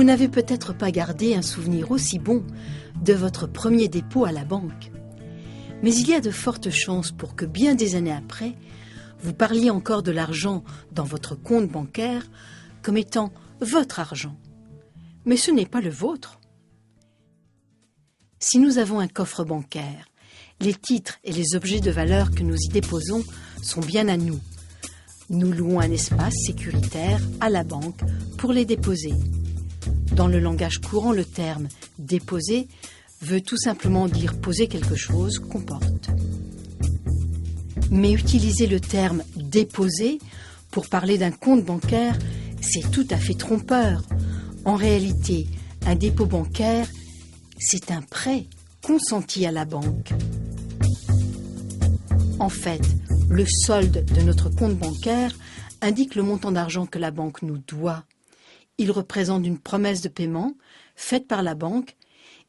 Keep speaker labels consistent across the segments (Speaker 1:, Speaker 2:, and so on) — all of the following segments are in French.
Speaker 1: Vous n'avez peut-être pas gardé un souvenir aussi bon de votre premier dépôt à la banque. Mais il y a de fortes chances pour que bien des années après, vous parliez encore de l'argent dans votre compte bancaire comme étant votre argent. Mais ce n'est pas le vôtre. Si nous avons un coffre bancaire, les titres et les objets de valeur que nous y déposons sont bien à nous. Nous louons un espace sécuritaire à la banque pour les déposer. Dans le langage courant, le terme « déposer » veut tout simplement dire poser quelque chose qu'on porte. Mais utiliser le terme « déposer » pour parler d'un compte bancaire, c'est tout à fait trompeur. En réalité, un dépôt bancaire, c'est un prêt consenti à la banque. En fait, le solde de notre compte bancaire indique le montant d'argent que la banque nous doit. Il représente une promesse de paiement faite par la banque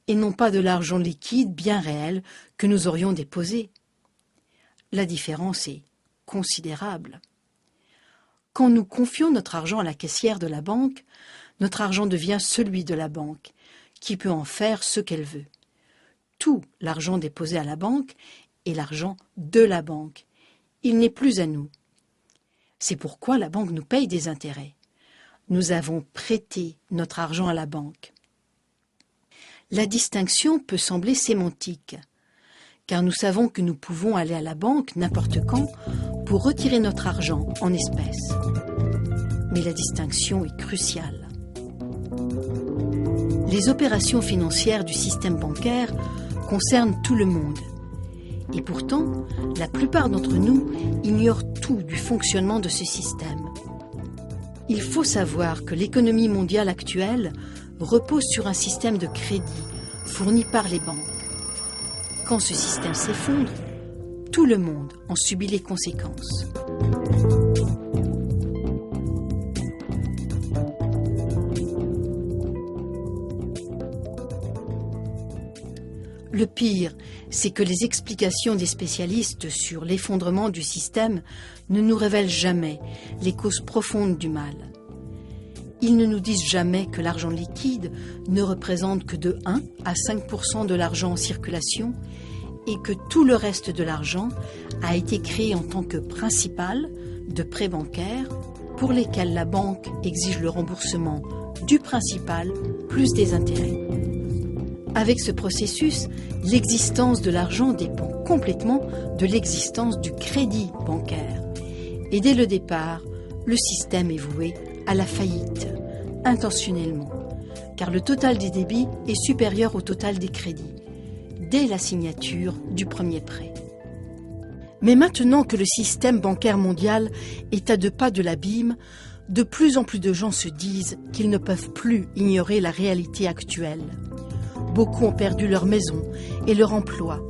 Speaker 1: et non pas de l'argent liquide bien réel que nous aurions déposé. La différence est considérable. Quand nous confions notre argent à la caissière de la banque, notre argent devient celui de la banque, qui peut en faire ce qu'elle veut. Tout l'argent déposé à la banque est l'argent de la banque. Il n'est plus à nous. C'est pourquoi la banque nous paye des intérêts. Nous avons prêté notre argent à la banque. La distinction peut sembler sémantique, car nous savons que nous pouvons aller à la banque n'importe quand pour retirer notre argent en espèces. Mais la distinction est cruciale. Les opérations financières du système bancaire concernent tout le monde. Et pourtant, la plupart d'entre nous ignorent tout du fonctionnement de ce système. Il faut savoir que l'économie mondiale actuelle repose sur un système de crédit fourni par les banques. Quand ce système s'effondre, tout le monde en subit les conséquences. Le pire, c'est que les explications des spécialistes sur l'effondrement du système ne nous révèlent jamais les causes profondes du mal. Ils ne nous disent jamais que l'argent liquide ne représente que de 1 à 5% de l'argent en circulation et que tout le reste de l'argent a été créé en tant que principal de prêts bancaires pour lesquels la banque exige le remboursement du principal plus des intérêts. Avec ce processus, l'existence de l'argent dépend complètement de l'existence du crédit bancaire. Et dès le départ, le système est voué à la faillite, intentionnellement, car le total des débits est supérieur au total des crédits, dès la signature du premier prêt. Mais maintenant que le système bancaire mondial est à 2 pas de l'abîme, de plus en plus de gens se disent qu'ils ne peuvent plus ignorer la réalité actuelle. Beaucoup ont perdu leur maison et leur emploi,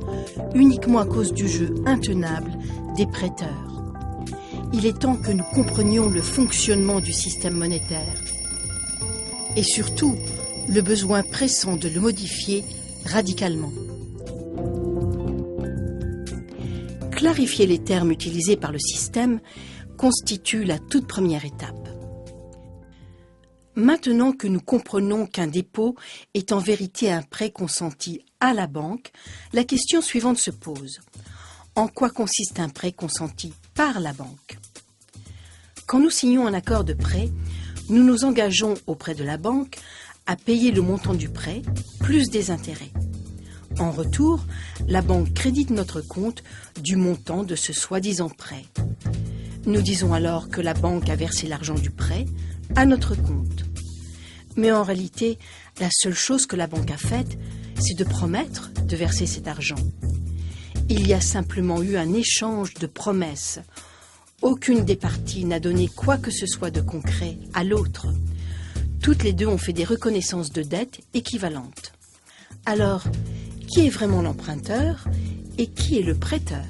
Speaker 1: uniquement à cause du jeu intenable des prêteurs. Il est temps que nous comprenions le fonctionnement du système monétaire et surtout le besoin pressant de le modifier radicalement. Clarifier les termes utilisés par le système constitue la toute première étape. Maintenant que nous comprenons qu'un dépôt est en vérité un prêt consenti à la banque, la question suivante se pose. En quoi consiste un prêt consenti par la banque? Quand nous signons un accord de prêt, nous nous engageons auprès de la banque à payer le montant du prêt plus des intérêts. En retour, la banque crédite notre compte du montant de ce soi-disant prêt. Nous disons alors que la banque a versé l'argent du prêt à notre compte. Mais en réalité, la seule chose que la banque a faite, c'est de promettre de verser cet argent. Il y a simplement eu un échange de promesses. Aucune des parties n'a donné quoi que ce soit de concret à l'autre. Toutes les deux ont fait des reconnaissances de dettes équivalentes. Alors, qui est vraiment l'emprunteur et qui est le prêteur?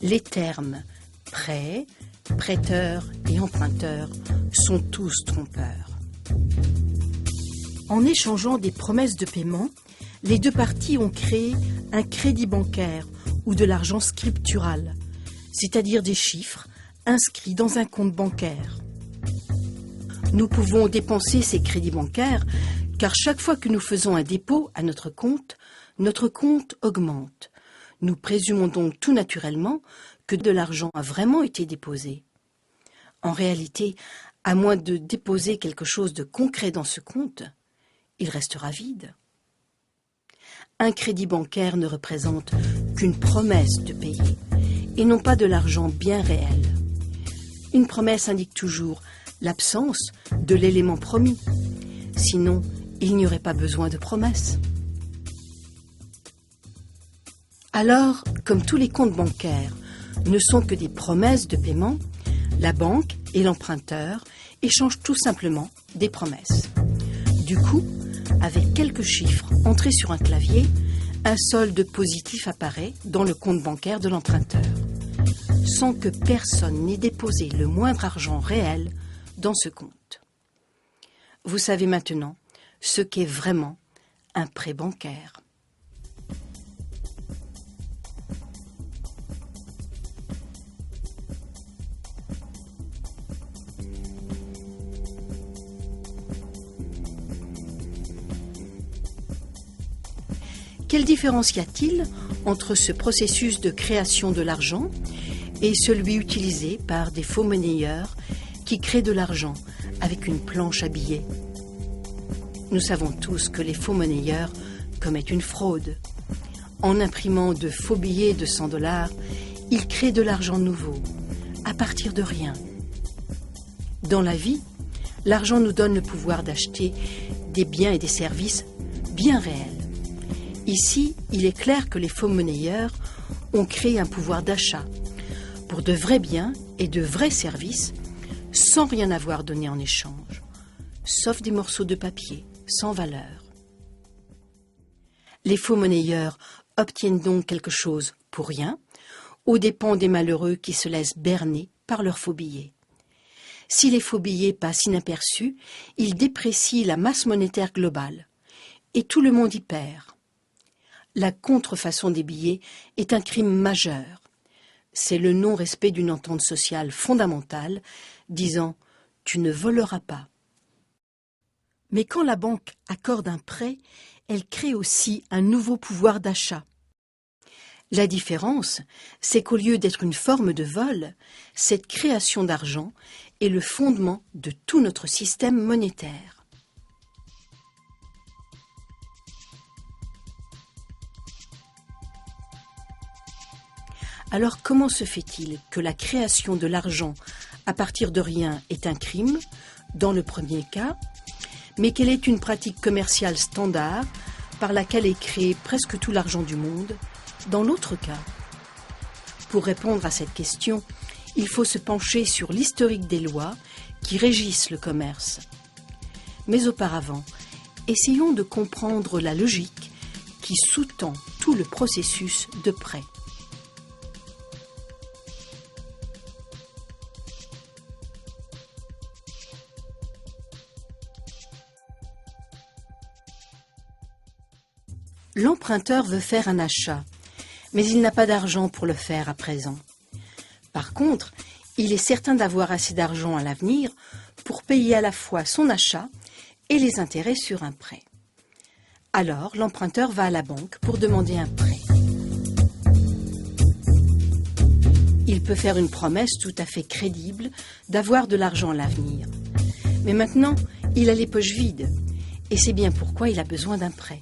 Speaker 1: Les termes prêt, prêteur et emprunteur sont tous trompeurs. En échangeant des promesses de paiement, les deux parties ont créé un crédit bancaire ou de l'argent scriptural, c'est-à-dire des chiffres inscrits dans un compte bancaire. Nous pouvons dépenser ces crédits bancaires car chaque fois que nous faisons un dépôt à notre compte augmente. Nous présumons donc tout naturellement que de l'argent a vraiment été déposé. En réalité, à moins de déposer quelque chose de concret dans ce compte, il restera vide. Un crédit bancaire ne représente qu'une promesse de payer, et non pas de l'argent bien réel. Une promesse indique toujours l'absence de l'élément promis. Sinon, il n'y aurait pas besoin de promesse. Alors, comme tous les comptes bancaires ne sont que des promesses de paiement, la banque et l'emprunteur échangent tout simplement des promesses. Du coup, avec quelques chiffres entrés sur un clavier, un solde positif apparaît dans le compte bancaire de l'emprunteur, sans que personne n'ait déposé le moindre argent réel dans ce compte. Vous savez maintenant ce qu'est vraiment un prêt bancaire. Quelle différence y a-t-il entre ce processus de création de l'argent et celui utilisé par des faux monnayeurs qui créent de l'argent avec une planche à billets? Nous savons tous que les faux monnayeurs commettent une fraude. En imprimant de faux billets de 100 $, ils créent de l'argent nouveau, à partir de rien. Dans la vie, l'argent nous donne le pouvoir d'acheter des biens et des services bien réels. Ici, il est clair que les faux monnayeurs ont créé un pouvoir d'achat pour de vrais biens et de vrais services sans rien avoir donné en échange, sauf des morceaux de papier sans valeur. Les faux monnayeurs obtiennent donc quelque chose pour rien, aux dépens des malheureux qui se laissent berner par leurs faux billets. Si les faux billets passent inaperçus, ils déprécient la masse monétaire globale, et tout le monde y perd. La contrefaçon des billets est un crime majeur. C'est le non-respect d'une entente sociale fondamentale disant « tu ne voleras pas ». Mais quand la banque accorde un prêt, elle crée aussi un nouveau pouvoir d'achat. La différence, c'est qu'au lieu d'être une forme de vol, cette création d'argent est le fondement de tout notre système monétaire. Alors comment se fait-il que la création de l'argent à partir de rien est un crime, dans le premier cas, mais qu'elle est une pratique commerciale standard par laquelle est créé presque tout l'argent du monde, dans l'autre cas? Pour répondre à cette question, il faut se pencher sur l'historique des lois qui régissent le commerce. Mais auparavant, essayons de comprendre la logique qui sous-tend tout le processus de prêt. L'emprunteur veut faire un achat, mais il n'a pas d'argent pour le faire à présent. Par contre, il est certain d'avoir assez d'argent à l'avenir pour payer à la fois son achat et les intérêts sur un prêt. Alors, l'emprunteur va à la banque pour demander un prêt. Il peut faire une promesse tout à fait crédible d'avoir de l'argent à l'avenir. Mais maintenant, il a les poches vides, et c'est bien pourquoi il a besoin d'un prêt.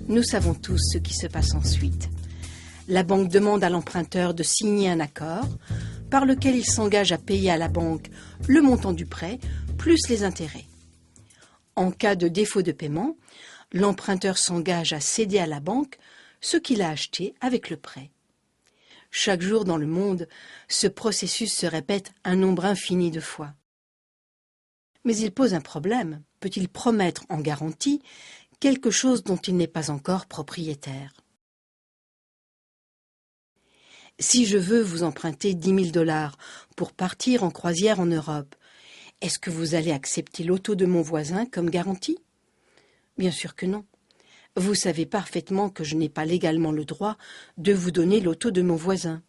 Speaker 1: Nous savons tous ce qui se passe ensuite. La banque demande à l'emprunteur de signer un accord par lequel il s'engage à payer à la banque le montant du prêt plus les intérêts. En cas de défaut de paiement, l'emprunteur s'engage à céder à la banque ce qu'il a acheté avec le prêt. Chaque jour dans le monde, ce processus se répète un nombre infini de fois. Mais il pose un problème. Peut-il promettre en garantie quelque chose dont il n'est pas encore propriétaire? Si je veux vous emprunter 10 000 $ pour partir en croisière en Europe, est-ce que vous allez accepter l'auto de mon voisin comme garantie? Bien sûr que non. Vous savez parfaitement que je n'ai pas légalement le droit de vous donner l'auto de mon voisin.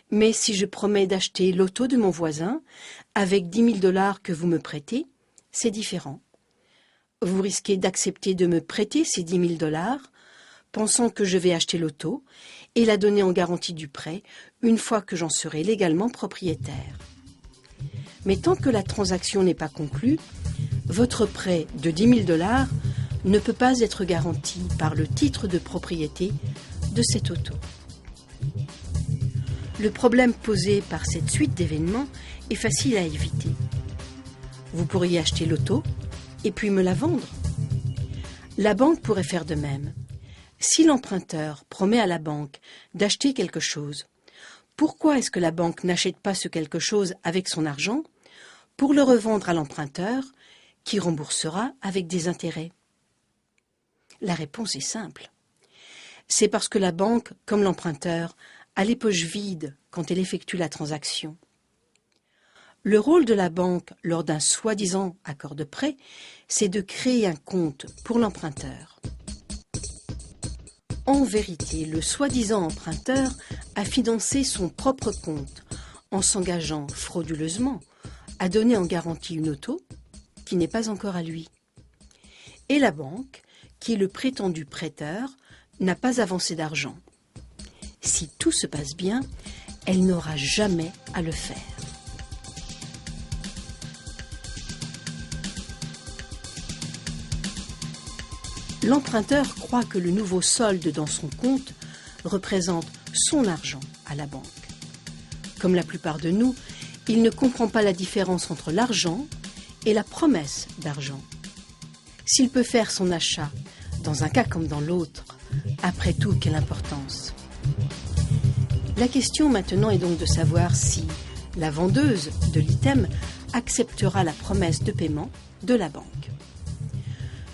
Speaker 1: Mais si je promets d'acheter l'auto de mon voisin avec 10 000 $ que vous me prêtez, c'est différent. Vous risquez d'accepter de me prêter ces 10 000 $, pensant que je vais acheter l'auto et la donner en garantie du prêt une fois que j'en serai légalement propriétaire. Mais tant que la transaction n'est pas conclue, votre prêt de 10 000 $ ne peut pas être garanti par le titre de propriété de cette auto. Le problème posé par cette suite d'événements est facile à éviter. Vous pourriez acheter l'auto et puis me la vendre. La banque pourrait faire de même. Si l'emprunteur promet à la banque d'acheter quelque chose, pourquoi est-ce que la banque n'achète pas ce quelque chose avec son argent pour le revendre à l'emprunteur qui remboursera avec des intérêts? La réponse est simple. C'est parce que la banque, comme l'emprunteur, a les poches vides quand elle effectue la transaction. Le rôle de la banque lors d'un soi-disant accord de prêt, c'est de créer un compte pour l'emprunteur. En vérité, le soi-disant emprunteur a financé son propre compte en s'engageant frauduleusement à donner en garantie une auto qui n'est pas encore à lui. Et la banque, qui est le prétendu prêteur, n'a pas avancé d'argent. Si tout se passe bien, elle n'aura jamais à le faire. L'emprunteur croit que le nouveau solde dans son compte représente son argent à la banque. Comme la plupart de nous, il ne comprend pas la différence entre l'argent et la promesse d'argent. S'il peut faire son achat dans un cas comme dans l'autre, après tout, quelle importance? La question maintenant est donc de savoir si la vendeuse de l'item acceptera la promesse de paiement de la banque.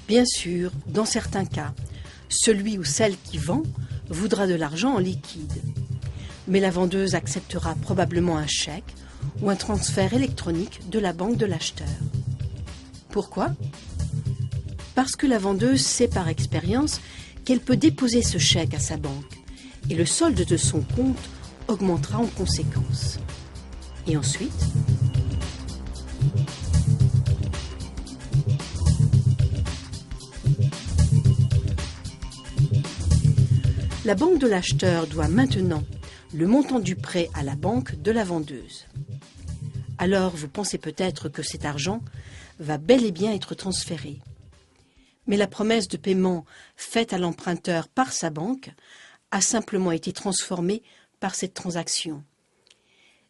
Speaker 1: Bien sûr, dans certains cas, celui ou celle qui vend voudra de l'argent en liquide, mais la vendeuse acceptera probablement un chèque ou un transfert électronique de la banque de l'acheteur. Pourquoi? Parce que la vendeuse sait par expérience qu'elle peut déposer ce chèque à sa banque et le solde de son compte augmentera en conséquence. Et ensuite, la banque de l'acheteur doit maintenant le montant du prêt à la banque de la vendeuse. Alors vous pensez peut-être que cet argent va bel et bien être transféré. Mais la promesse de paiement faite à l'emprunteur par sa banque a simplement été transformée par cette transaction.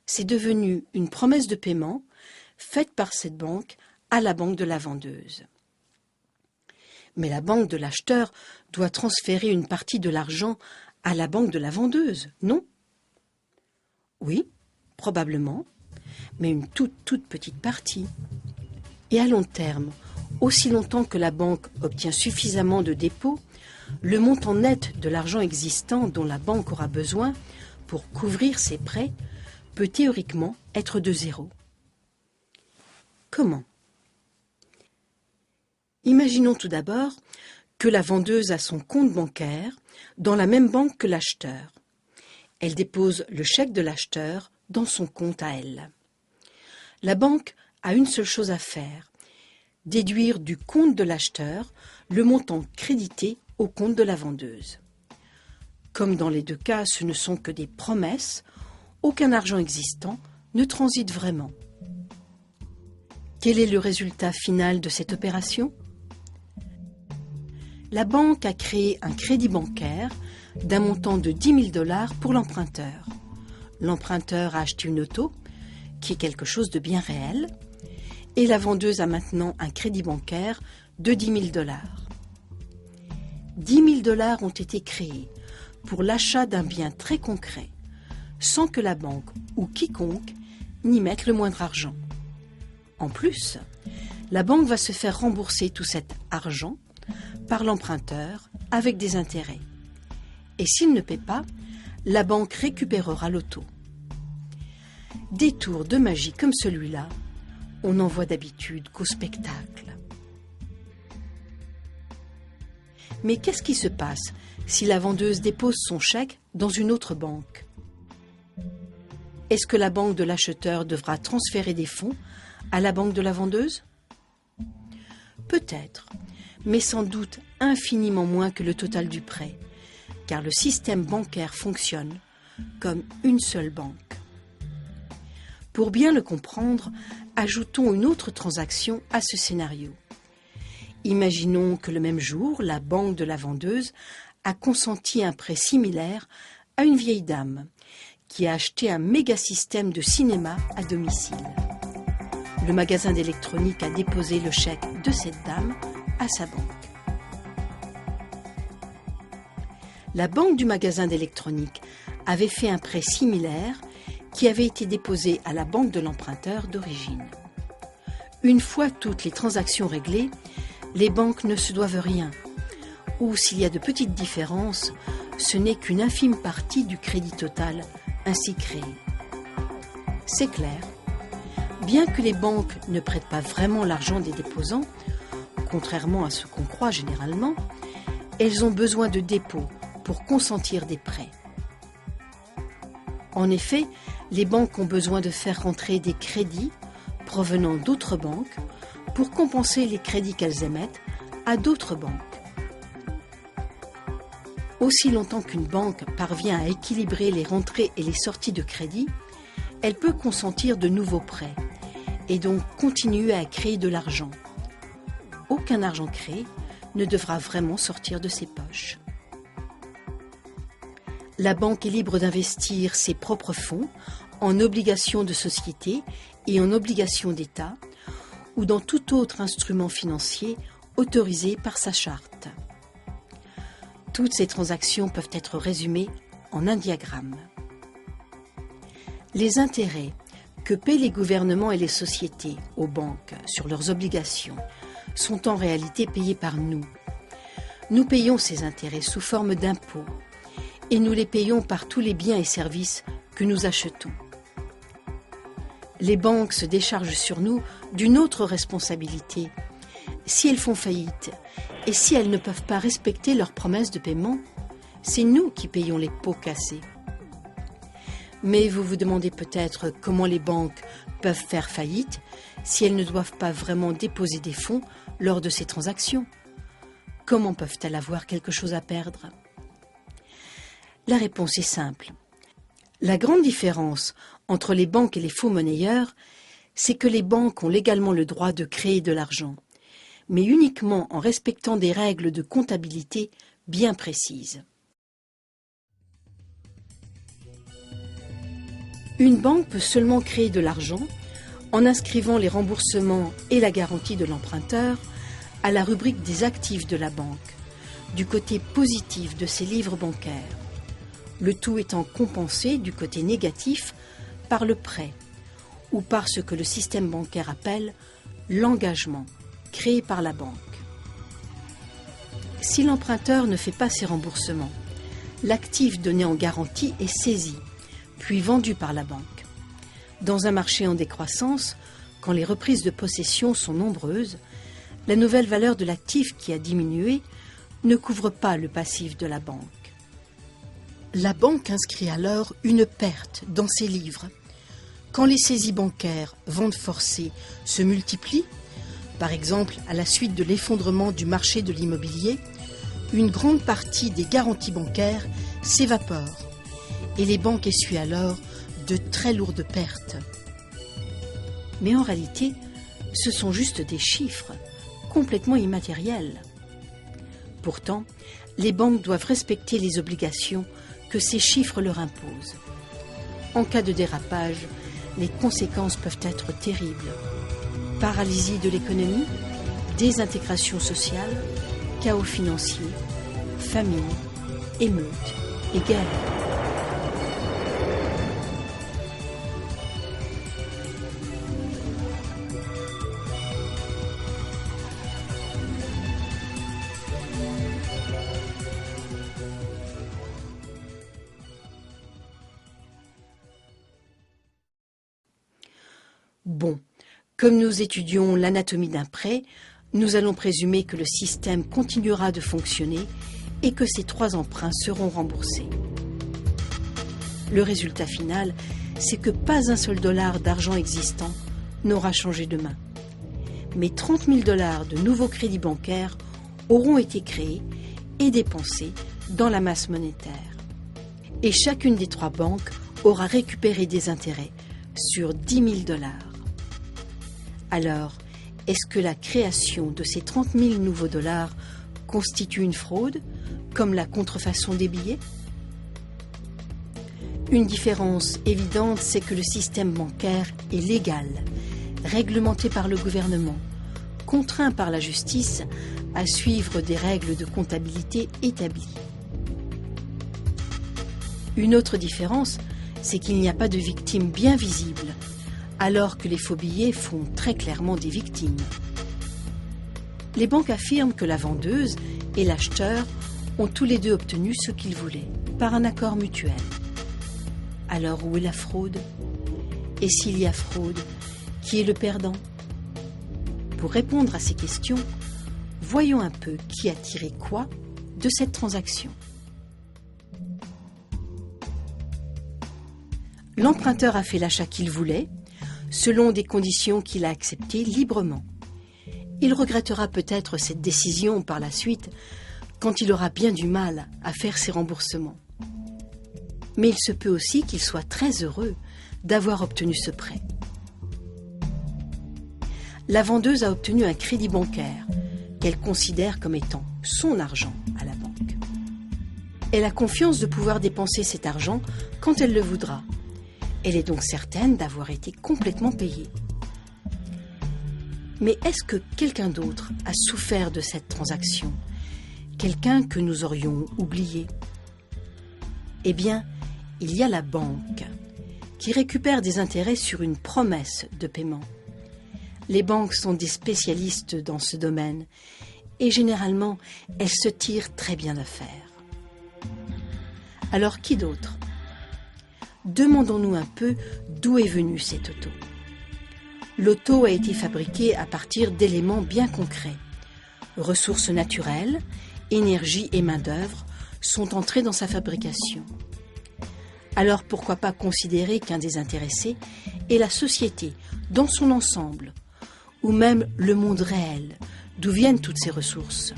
Speaker 1: C'est devenu une promesse de paiement faite par cette banque à la banque de la vendeuse. Mais la banque de l'acheteur doit transférer une partie de l'argent à la banque de la vendeuse, non? Oui, probablement, mais une toute petite partie. Et à long terme, aussi longtemps que la banque obtient suffisamment de dépôts, le montant net de l'argent existant dont la banque aura besoin pour couvrir ses prêts peut théoriquement être de zéro. Comment? Imaginons tout d'abord que la vendeuse a son compte bancaire dans la même banque que l'acheteur. Elle dépose le chèque de l'acheteur dans son compte à elle. La banque a une seule chose à faire, déduire du compte de l'acheteur le montant crédité au compte de la vendeuse. Comme dans les deux cas, ce ne sont que des promesses, aucun argent existant ne transite vraiment. Quel est le résultat final de cette opération? La banque a créé un crédit bancaire d'un montant de 10 000 $ pour l'emprunteur. L'emprunteur a acheté une auto, qui est quelque chose de bien réel, et la vendeuse a maintenant un crédit bancaire de 10 000 $. 10 000 $ ont été créés pour l'achat d'un bien très concret, sans que la banque ou quiconque n'y mette le moindre argent. En plus, la banque va se faire rembourser tout cet argent par l'emprunteur avec des intérêts. Et s'il ne paie pas, la banque récupérera l'auto. Des tours de magie comme celui-là, on n'en voit d'habitude qu'au spectacle. Mais qu'est-ce qui se passe si la vendeuse dépose son chèque dans une autre banque? Est-ce que la banque de l'acheteur devra transférer des fonds à la banque de la vendeuse? Peut-être, mais sans doute infiniment moins que le total du prêt, car le système bancaire fonctionne comme une seule banque. Pour bien le comprendre, ajoutons une autre transaction à ce scénario. Imaginons que le même jour, la banque de la vendeuse a consenti un prêt similaire à une vieille dame qui a acheté un méga système de cinéma à domicile. Le magasin d'électronique a déposé le chèque de cette dame à sa banque. La banque du magasin d'électronique avait fait un prêt similaire qui avait été déposé à la banque de l'emprunteur d'origine. Une fois toutes les transactions réglées, les banques ne se doivent rien, ou s'il y a de petites différences, ce n'est qu'une infime partie du crédit total ainsi créé. C'est clair. Bien que les banques ne prêtent pas vraiment l'argent des déposants, contrairement à ce qu'on croit généralement, elles ont besoin de dépôts pour consentir des prêts. En effet, les banques ont besoin de faire rentrer des crédits provenant d'autres banques pour compenser les crédits qu'elles émettent à d'autres banques. Aussi longtemps qu'une banque parvient à équilibrer les rentrées et les sorties de crédit, elle peut consentir de nouveaux prêts et donc continuer à créer de l'argent. Aucun argent créé ne devra vraiment sortir de ses poches. La banque est libre d'investir ses propres fonds en obligations de société et en obligations d'État ou dans tout autre instrument financier autorisé par sa charte. Toutes ces transactions peuvent être résumées en un diagramme. Les intérêts que paient les gouvernements et les sociétés aux banques sur leurs obligations sont en réalité payés par nous. Nous payons ces intérêts sous forme d'impôts et nous les payons par tous les biens et services que nous achetons. Les banques se déchargent sur nous d'une autre responsabilité. Si elles font faillite et si elles ne peuvent pas respecter leurs promesses de paiement, c'est nous qui payons les pots cassés. Mais vous vous demandez peut-être comment les banques peuvent faire faillite si elles ne doivent pas vraiment déposer des fonds lors de ces transactions. Comment peuvent-elles avoir quelque chose à perdre? La réponse est simple. La grande différence entre les banques et les faux monnayeurs, c'est que les banques ont légalement le droit de créer de l'argent, mais uniquement en respectant des règles de comptabilité bien précises. Une banque peut seulement créer de l'argent en inscrivant les remboursements et la garantie de l'emprunteur à la rubrique des actifs de la banque, du côté positif de ses livres bancaires, le tout étant compensé du côté négatif par le prêt ou par ce que le système bancaire appelle l'engagement créé par la banque. Si l'emprunteur ne fait pas ses remboursements, l'actif donné en garantie est saisi, puis vendu par la banque. Dans un marché en décroissance, quand les reprises de possession sont nombreuses, la nouvelle valeur de l'actif qui a diminué ne couvre pas le passif de la banque. La banque inscrit alors une perte dans ses livres. Quand les saisies bancaires, ventes forcées, se multiplient, par exemple à la suite de l'effondrement du marché de l'immobilier, une grande partie des garanties bancaires s'évapore et les banques essuient alors de très lourdes pertes. Mais en réalité, ce sont juste des chiffres, complètement immatériels. Pourtant, les banques doivent respecter les obligations que ces chiffres leur imposent. En cas de dérapage, les conséquences peuvent être terribles. Paralysie de l'économie, désintégration sociale, chaos financier, famine, émeutes et guerre. Bon, comme nous étudions l'anatomie d'un prêt, nous allons présumer que le système continuera de fonctionner et que ces 3 emprunts seront remboursés. Le résultat final, c'est que pas un seul dollar d'argent existant n'aura changé de main. Mais 30 000 $ de nouveaux crédits bancaires auront été créés et dépensés dans la masse monétaire. Et chacune des 3 banques aura récupéré des intérêts sur 10 000 $. Alors, est-ce que la création de ces 30 000 nouveaux dollars constitue une fraude, comme la contrefaçon des billets? Une différence évidente, c'est que le système bancaire est légal, réglementé par le gouvernement, contraint par la justice à suivre des règles de comptabilité établies. Une autre différence, c'est qu'il n'y a pas de victimes bien visibles, alors que les faux billets font très clairement des victimes. Les banques affirment que la vendeuse et l'acheteur ont tous les deux obtenu ce qu'ils voulaient, par un accord mutuel. Alors où est la fraude? Et s'il y a fraude, qui est le perdant? Pour répondre à ces questions, voyons un peu qui a tiré quoi de cette transaction. L'emprunteur a fait l'achat qu'il voulait, selon des conditions qu'il a acceptées librement. Il regrettera peut-être cette décision par la suite, quand il aura bien du mal à faire ses remboursements. Mais il se peut aussi qu'il soit très heureux d'avoir obtenu ce prêt. La vendeuse a obtenu un crédit bancaire qu'elle considère comme étant son argent à la banque. Elle a confiance de pouvoir dépenser cet argent quand elle le voudra. Elle est donc certaine d'avoir été complètement payée. Mais est-ce que quelqu'un d'autre a souffert de cette transaction? Quelqu'un que nous aurions oublié? Eh bien, il y a la banque qui récupère des intérêts sur une promesse de paiement. Les banques sont des spécialistes dans ce domaine et généralement, elles se tirent très bien d'affaire. Alors qui d'autre? Demandons-nous un peu d'où est venue cette auto. L'auto a été fabriquée à partir d'éléments bien concrets. Ressources naturelles, énergie et main-d'œuvre sont entrées dans sa fabrication. Alors pourquoi pas considérer qu'un des intéressés est la société dans son ensemble, ou même le monde réel, d'où viennent toutes ces ressources.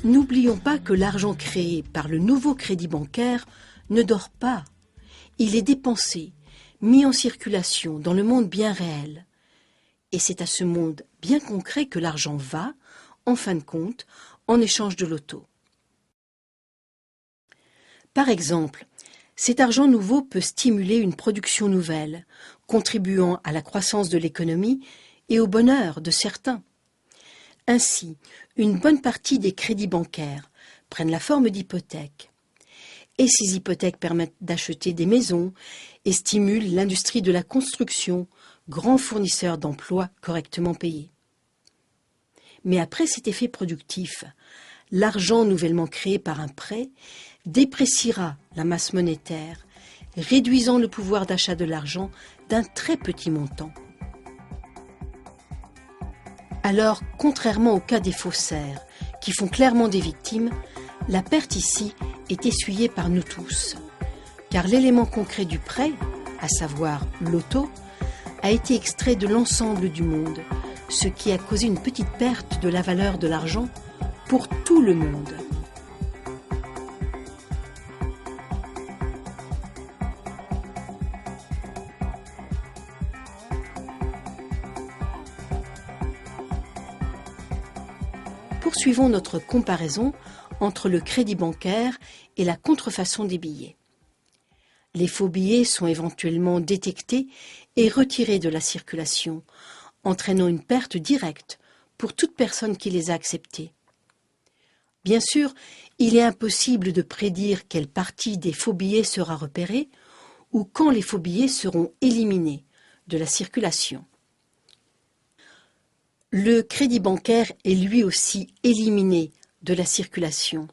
Speaker 1: N'oublions pas que l'argent créé par le nouveau crédit bancaire ne dort pas. Il est dépensé, mis en circulation dans le monde bien réel. Et c'est à ce monde bien concret que l'argent va, en fin de compte, en échange de l'auto. Par exemple, cet argent nouveau peut stimuler une production nouvelle, contribuant à la croissance de l'économie et au bonheur de certains. Ainsi, une bonne partie des crédits bancaires prennent la forme d'hypothèques. Et ces hypothèques permettent d'acheter des maisons et stimulent l'industrie de la construction, grand fournisseur d'emplois correctement payés. Mais après cet effet productif, l'argent nouvellement créé par un prêt dépréciera la masse monétaire, réduisant le pouvoir d'achat de l'argent d'un très petit montant. Alors, contrairement au cas des faussaires, qui font clairement des victimes, la perte ici est essuyée par nous tous, car l'élément concret du prêt, à savoir l'auto, a été extrait de l'ensemble du monde, ce qui a causé une petite perte de la valeur de l'argent pour tout le monde. Poursuivons notre comparaison entre le crédit bancaire et la contrefaçon des billets. Les faux billets sont éventuellement détectés et retirés de la circulation, entraînant une perte directe pour toute personne qui les a acceptés. Bien sûr, il est impossible de prédire quelle partie des faux billets sera repérée ou quand les faux billets seront éliminés de la circulation. Le crédit bancaire est lui aussi éliminé de la circulation,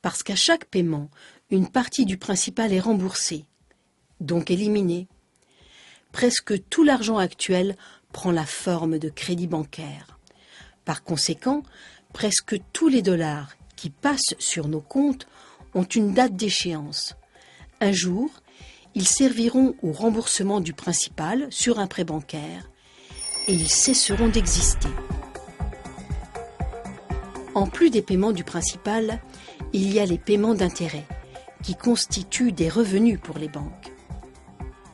Speaker 1: parce qu'à chaque paiement, une partie du principal est remboursée, donc éliminée. Presque tout l'argent actuel prend la forme de crédit bancaire. Par conséquent, presque tous les dollars qui passent sur nos comptes ont une date d'échéance. Un jour, Ils serviront au remboursement du principal sur un prêt bancaire et ils cesseront d'exister. En plus des paiements du principal, il y a les paiements d'intérêt qui constituent des revenus pour les banques.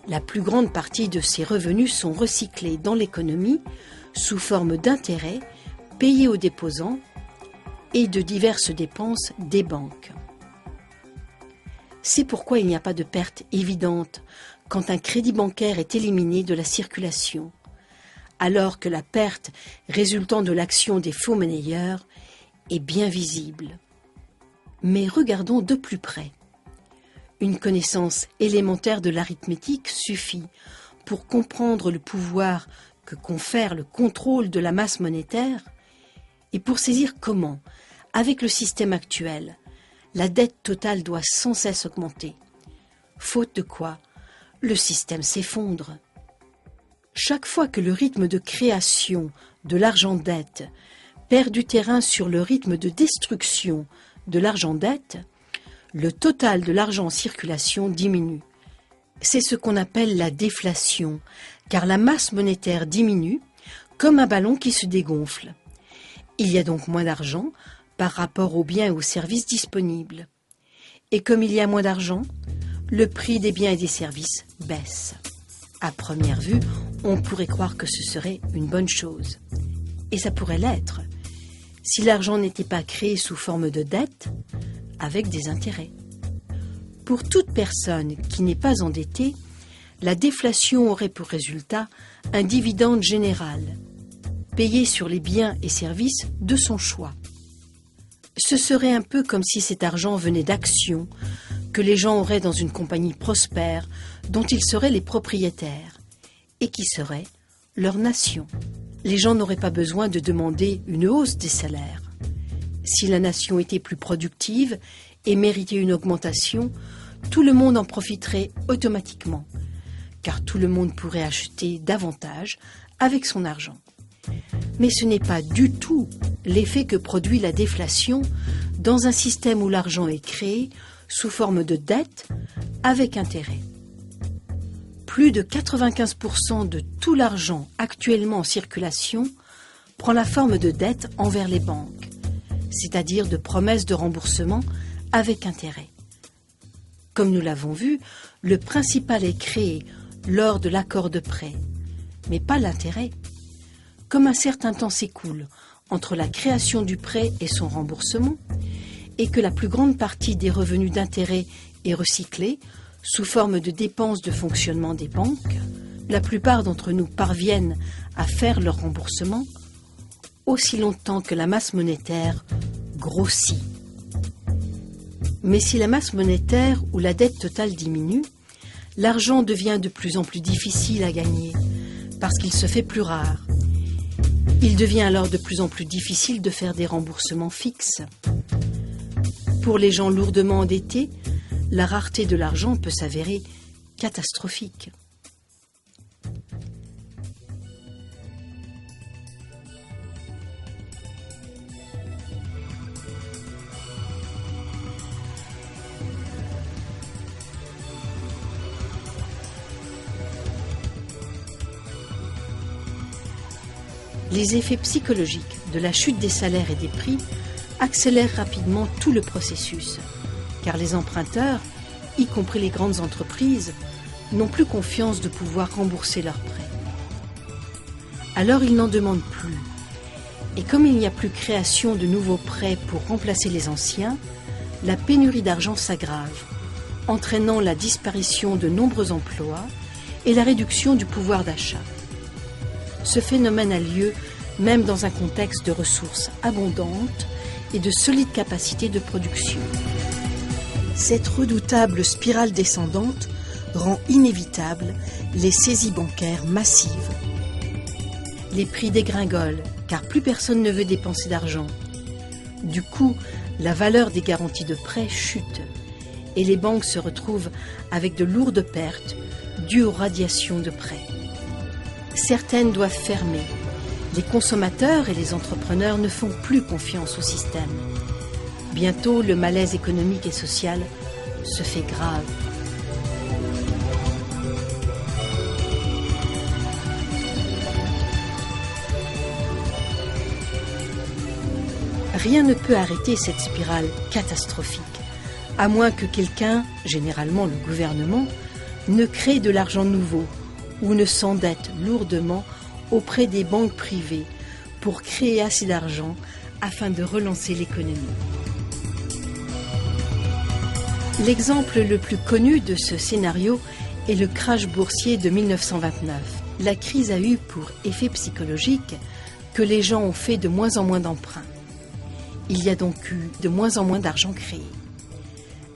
Speaker 1: La plus grande partie de ces revenus sont recyclés dans l'économie sous forme d'intérêts payés aux déposants et de diverses dépenses des banques. C'est pourquoi il n'y a pas de perte évidente quand un crédit bancaire est éliminé de la circulation, alors que la perte résultant de l'action des faux monnayeurs est bien visible. Mais regardons de plus près. Une connaissance élémentaire de l'arithmétique suffit pour comprendre le pouvoir que confère le contrôle de la masse monétaire et pour saisir comment, avec le système actuel, la dette totale doit sans cesse augmenter. Faute de quoi, le système s'effondre. Chaque fois que le rythme de création de l'argent-dette perd du terrain sur le rythme de destruction de l'argent-dette, le total de l'argent en circulation diminue. C'est ce qu'on appelle la déflation, car la masse monétaire diminue comme un ballon qui se dégonfle. Il y a donc moins d'argent par rapport aux biens et aux services disponibles. Et comme il y a moins d'argent, le prix des biens et des services baisse. À première vue, on pourrait croire que ce serait une bonne chose. Et ça pourrait l'être, si l'argent n'était pas créé sous forme de dette, avec des intérêts. Pour toute personne qui n'est pas endettée, la déflation aurait pour résultat un dividende général, payé sur les biens et services de son choix. Ce serait un peu comme si cet argent venait d'actions que les gens auraient dans une compagnie prospère dont ils seraient les propriétaires et qui serait leur nation. Les gens n'auraient pas besoin de demander une hausse des salaires. Si la nation était plus productive et méritait une augmentation, tout le monde en profiterait automatiquement, car tout le monde pourrait acheter davantage avec son argent. Mais ce n'est pas du tout l'effet que produit la déflation dans un système où l'argent est créé sous forme de dette avec intérêt. Plus de 95% de tout l'argent actuellement en circulation prend la forme de dette envers les banques, c'est-à-dire de promesses de remboursement avec intérêt. Comme nous l'avons vu, le principal est créé lors de l'accord de prêt, mais pas l'intérêt. Comme un certain temps s'écoule entre la création du prêt et son remboursement, et que la plus grande partie des revenus d'intérêt est recyclée sous forme de dépenses de fonctionnement des banques, la plupart d'entre nous parviennent à faire leur remboursement aussi longtemps que la masse monétaire grossit. Mais si la masse monétaire ou la dette totale diminue, l'argent devient de plus en plus difficile à gagner parce qu'il se fait plus rare. Il devient alors de plus en plus difficile de faire des remboursements fixes. Pour les gens lourdement endettés, la rareté de l'argent peut s'avérer catastrophique. Les effets psychologiques de la chute des salaires et des prix accélèrent rapidement tout le processus, car les emprunteurs, y compris les grandes entreprises, n'ont plus confiance de pouvoir rembourser leurs prêts. Alors ils n'en demandent plus. Et comme il n'y a plus création de nouveaux prêts pour remplacer les anciens, la pénurie d'argent s'aggrave, entraînant la disparition de nombreux emplois et la réduction du pouvoir d'achat. Ce phénomène a lieu même dans un contexte de ressources abondantes et de solides capacités de production. Cette redoutable spirale descendante rend inévitable les saisies bancaires massives. Les prix dégringolent car plus personne ne veut dépenser d'argent. Du coup, la valeur des garanties de prêt chute et les banques se retrouvent avec de lourdes pertes dues aux radiations de prêts. Certaines doivent fermer. Les consommateurs et les entrepreneurs ne font plus confiance au système. Bientôt, le malaise économique et social se fait grave. Rien ne peut arrêter cette spirale catastrophique, à moins que quelqu'un, généralement le gouvernement, ne crée de l'argent nouveau ou ne s'endette lourdement auprès des banques privées pour créer assez d'argent afin de relancer l'économie. L'exemple le plus connu de ce scénario est le crash boursier de 1929. La crise a eu pour effet psychologique que les gens ont fait de moins en moins d'emprunts. Il y a donc eu de moins en moins d'argent créé.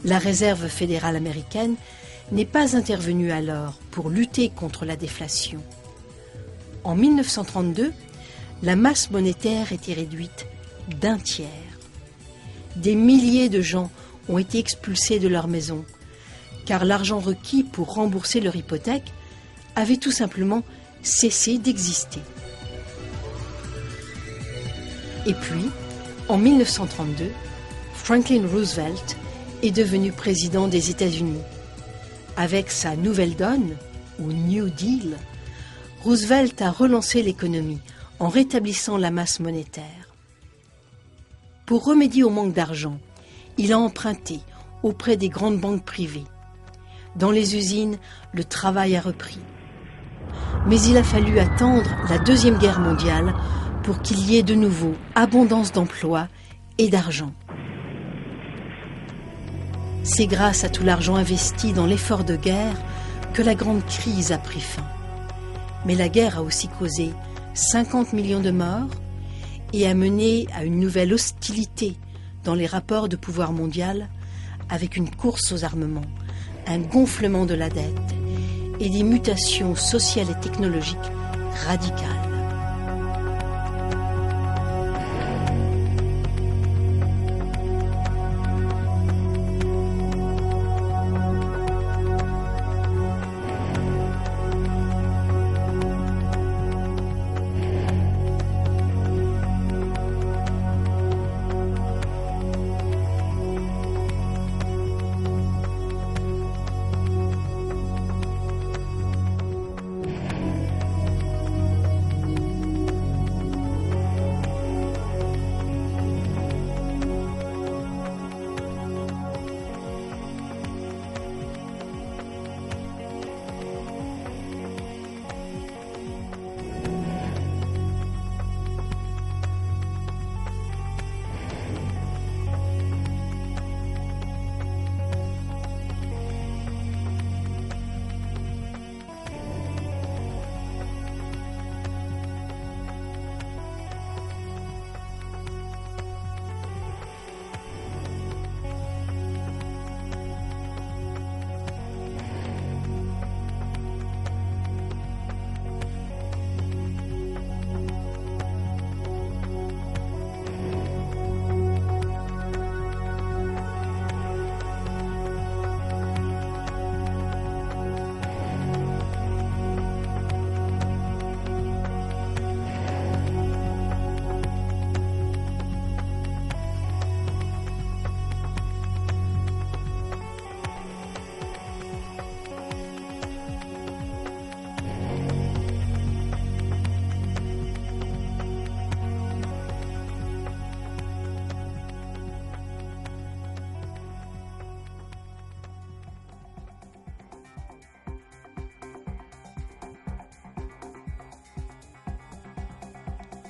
Speaker 1: La Réserve fédérale américaine n'est pas intervenue alors pour lutter contre la déflation. En 1932, la masse monétaire était réduite d'un tiers. Des milliers de gens ont été expulsés de leur maison, car l'argent requis pour rembourser leur hypothèque avait tout simplement cessé d'exister. Et puis, en 1932, Franklin Roosevelt est devenu président des États-Unis. Avec sa nouvelle donne, ou New Deal, Roosevelt a relancé l'économie en rétablissant la masse monétaire. Pour remédier au manque d'argent, il a emprunté auprès des grandes banques privées. Dans les usines, le travail a repris. Mais il a fallu attendre la Deuxième Guerre mondiale pour qu'il y ait de nouveau abondance d'emplois et d'argent. C'est grâce à tout l'argent investi dans l'effort de guerre que la grande crise a pris fin. Mais la guerre a aussi causé 50 millions de morts et a mené à une nouvelle hostilité dans les rapports de pouvoir mondial, avec une course aux armements, un gonflement de la dette et des mutations sociales et technologiques radicales.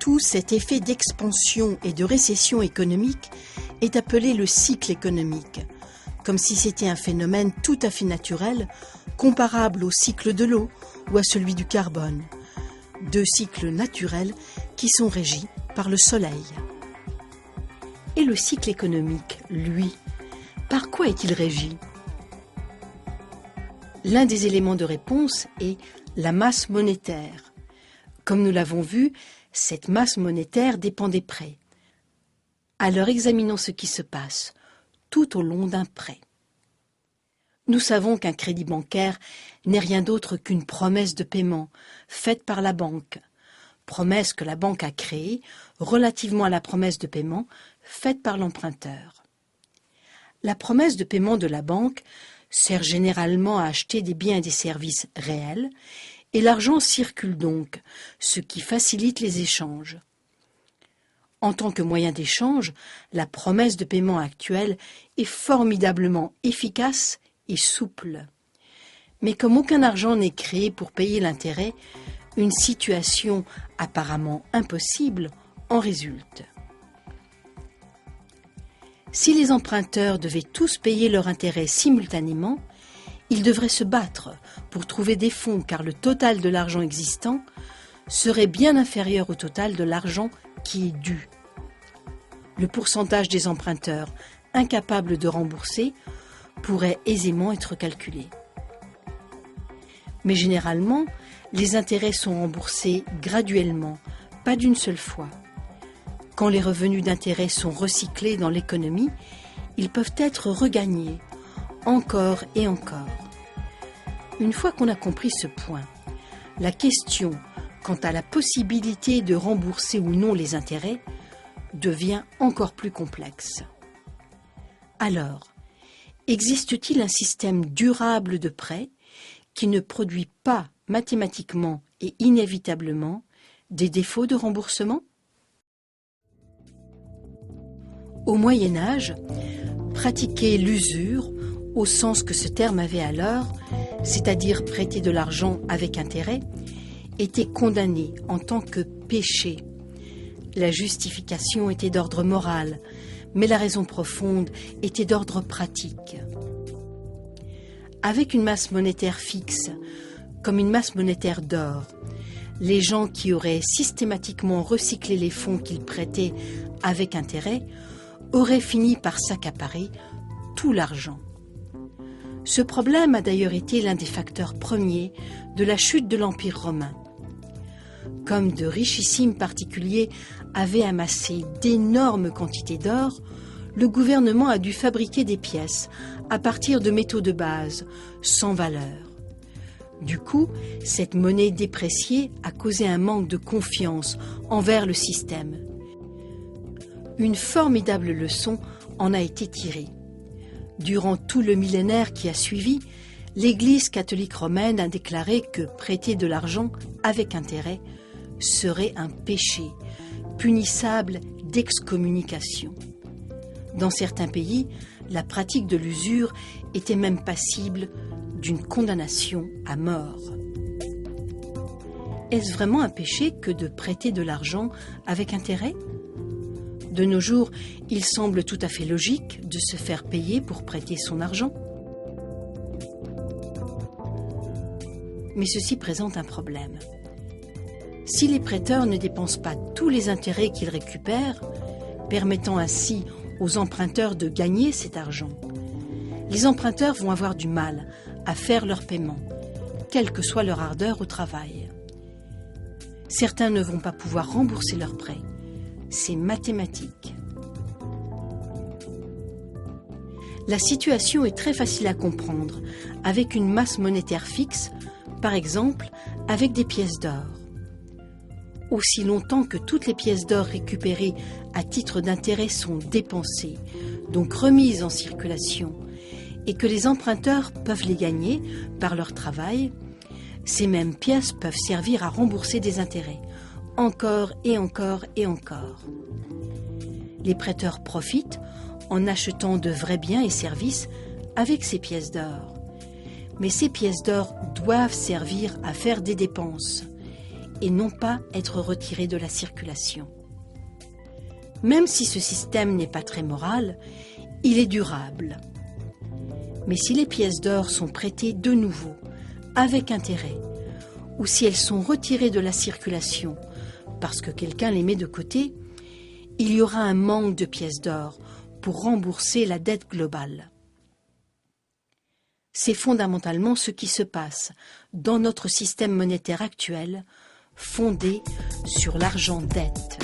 Speaker 1: Tout cet effet d'expansion et de récession économique est appelé le cycle économique, comme si c'était un phénomène tout à fait naturel, comparable au cycle de l'eau ou à celui du carbone, deux cycles naturels qui sont régis par le soleil. Et le cycle économique, lui, par quoi est-il régi? L'un des éléments de réponse est la masse monétaire. Comme nous l'avons vu, cette masse monétaire dépend des prêts. Alors examinons ce qui se passe tout au long d'un prêt. Nous savons qu'un crédit bancaire n'est rien d'autre qu'une promesse de paiement faite par la banque, promesse que la banque a créée relativement à la promesse de paiement faite par l'emprunteur. La promesse de paiement de la banque sert généralement à acheter des biens et des services réels, et l'argent circule donc, ce qui facilite les échanges. En tant que moyen d'échange, la promesse de paiement actuelle est formidablement efficace et souple. Mais comme aucun argent n'est créé pour payer l'intérêt, une situation apparemment impossible en résulte. Si les emprunteurs devaient tous payer leur intérêt simultanément, ils devraient se battre pour trouver des fonds car le total de l'argent existant serait bien inférieur au total de l'argent qui est dû. Le pourcentage des emprunteurs incapables de rembourser pourrait aisément être calculé. Mais généralement, les intérêts sont remboursés graduellement, pas d'une seule fois. Quand les revenus d'intérêt sont recyclés dans l'économie, ils peuvent être regagnés, encore et encore. Une fois qu'on a compris ce point, la question quant à la possibilité de rembourser ou non les intérêts devient encore plus complexe. Alors, existe-t-il un système durable de prêt qui ne produit pas mathématiquement et inévitablement des défauts de remboursement? Au Moyen Âge, pratiquer l'usure, au sens que ce terme avait alors, c'est-à-dire prêter de l'argent avec intérêt, était condamné en tant que péché. La justification était d'ordre moral, mais la raison profonde était d'ordre pratique. Avec une masse monétaire fixe, comme une masse monétaire d'or, les gens qui auraient systématiquement recyclé les fonds qu'ils prêtaient avec intérêt auraient fini par s'accaparer tout l'argent. Ce problème a d'ailleurs été l'un des facteurs premiers de la chute de l'Empire romain. Comme de richissimes particuliers avaient amassé d'énormes quantités d'or, le gouvernement a dû fabriquer des pièces à partir de métaux de base, sans valeur. Du coup, cette monnaie dépréciée a causé un manque de confiance envers le système. Une formidable leçon en a été tirée. Durant tout le millénaire qui a suivi, l'Église catholique romaine a déclaré que prêter de l'argent avec intérêt serait un péché, punissable d'excommunication. Dans certains pays, la pratique de l'usure était même passible d'une condamnation à mort. Est-ce vraiment un péché que de prêter de l'argent avec intérêt ? De nos jours, il semble tout à fait logique de se faire payer pour prêter son argent. Mais ceci présente un problème. Si les prêteurs ne dépensent pas tous les intérêts qu'ils récupèrent, permettant ainsi aux emprunteurs de gagner cet argent, les emprunteurs vont avoir du mal à faire leur paiement, quelle que soit leur ardeur au travail. Certains ne vont pas pouvoir rembourser leurs prêts. C'est mathématique. La situation est très facile à comprendre avec une masse monétaire fixe, par exemple avec des pièces d'or. Aussi longtemps que toutes les pièces d'or récupérées à titre d'intérêt sont dépensées, donc remises en circulation, et que les emprunteurs peuvent les gagner par leur travail, ces mêmes pièces peuvent servir à rembourser des intérêts, encore et encore et encore. Les prêteurs profitent en achetant de vrais biens et services avec ces pièces d'or. Mais ces pièces d'or doivent servir à faire des dépenses et non pas être retirées de la circulation. Même si ce système n'est pas très moral, il est durable. Mais si les pièces d'or sont prêtées de nouveau, avec intérêt, ou si elles sont retirées de la circulation parce que quelqu'un les met de côté, il y aura un manque de pièces d'or pour rembourser la dette globale. C'est fondamentalement ce qui se passe dans notre système monétaire actuel, fondé sur l'argent-dette.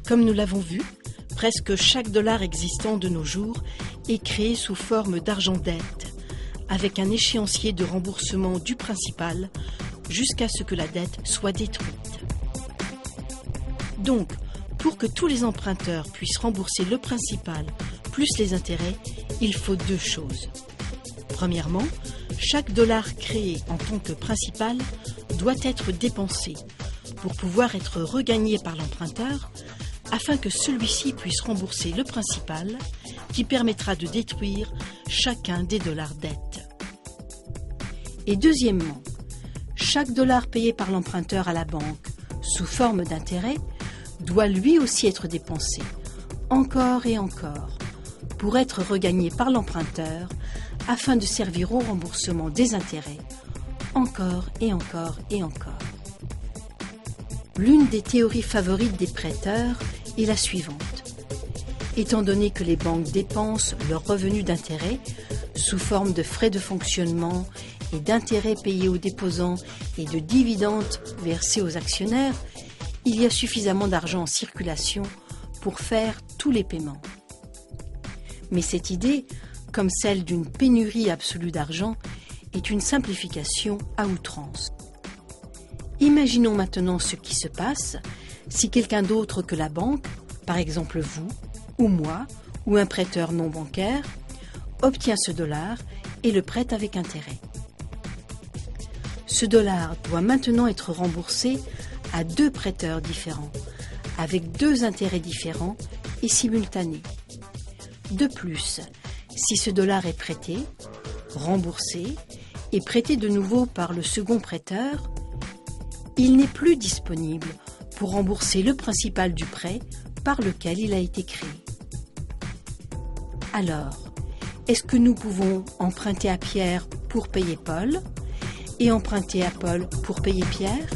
Speaker 1: Comme nous l'avons vu, presque chaque dollar existant de nos jours est créé sous forme d'argent-dette, avec un échéancier de remboursement du principal jusqu'à ce que la dette soit détruite. Donc, pour que tous les emprunteurs puissent rembourser le principal plus les intérêts, il faut deux choses. Premièrement, chaque dollar créé en tant que principal doit être dépensé, pour pouvoir être regagné par l'emprunteur afin que celui-ci puisse rembourser le principal qui permettra de détruire chacun des dollars dettes. Et deuxièmement, chaque dollar payé par l'emprunteur à la banque sous forme d'intérêt doit lui aussi être dépensé, encore et encore, pour être regagné par l'emprunteur afin de servir au remboursement des intérêts, encore et encore et encore. L'une des théories favorites des prêteurs est la suivante. Étant donné que les banques dépensent leurs revenus d'intérêt sous forme de frais de fonctionnement et d'intérêts payés aux déposants et de dividendes versés aux actionnaires, il y a suffisamment d'argent en circulation pour faire tous les paiements. Mais cette idée, comme celle d'une pénurie absolue d'argent, est une simplification à outrance. Imaginons maintenant ce qui se passe si quelqu'un d'autre que la banque, par exemple vous, ou moi, ou un prêteur non bancaire, obtient ce dollar et le prête avec intérêt. Ce dollar doit maintenant être remboursé à deux prêteurs différents, avec deux intérêts différents et simultanés. De plus, si ce dollar est prêté, remboursé et prêté de nouveau par le second prêteur, il n'est plus disponible pour rembourser le principal du prêt par lequel il a été créé. Alors, est-ce que nous pouvons emprunter à Pierre pour payer Paul et emprunter à Paul pour payer Pierre?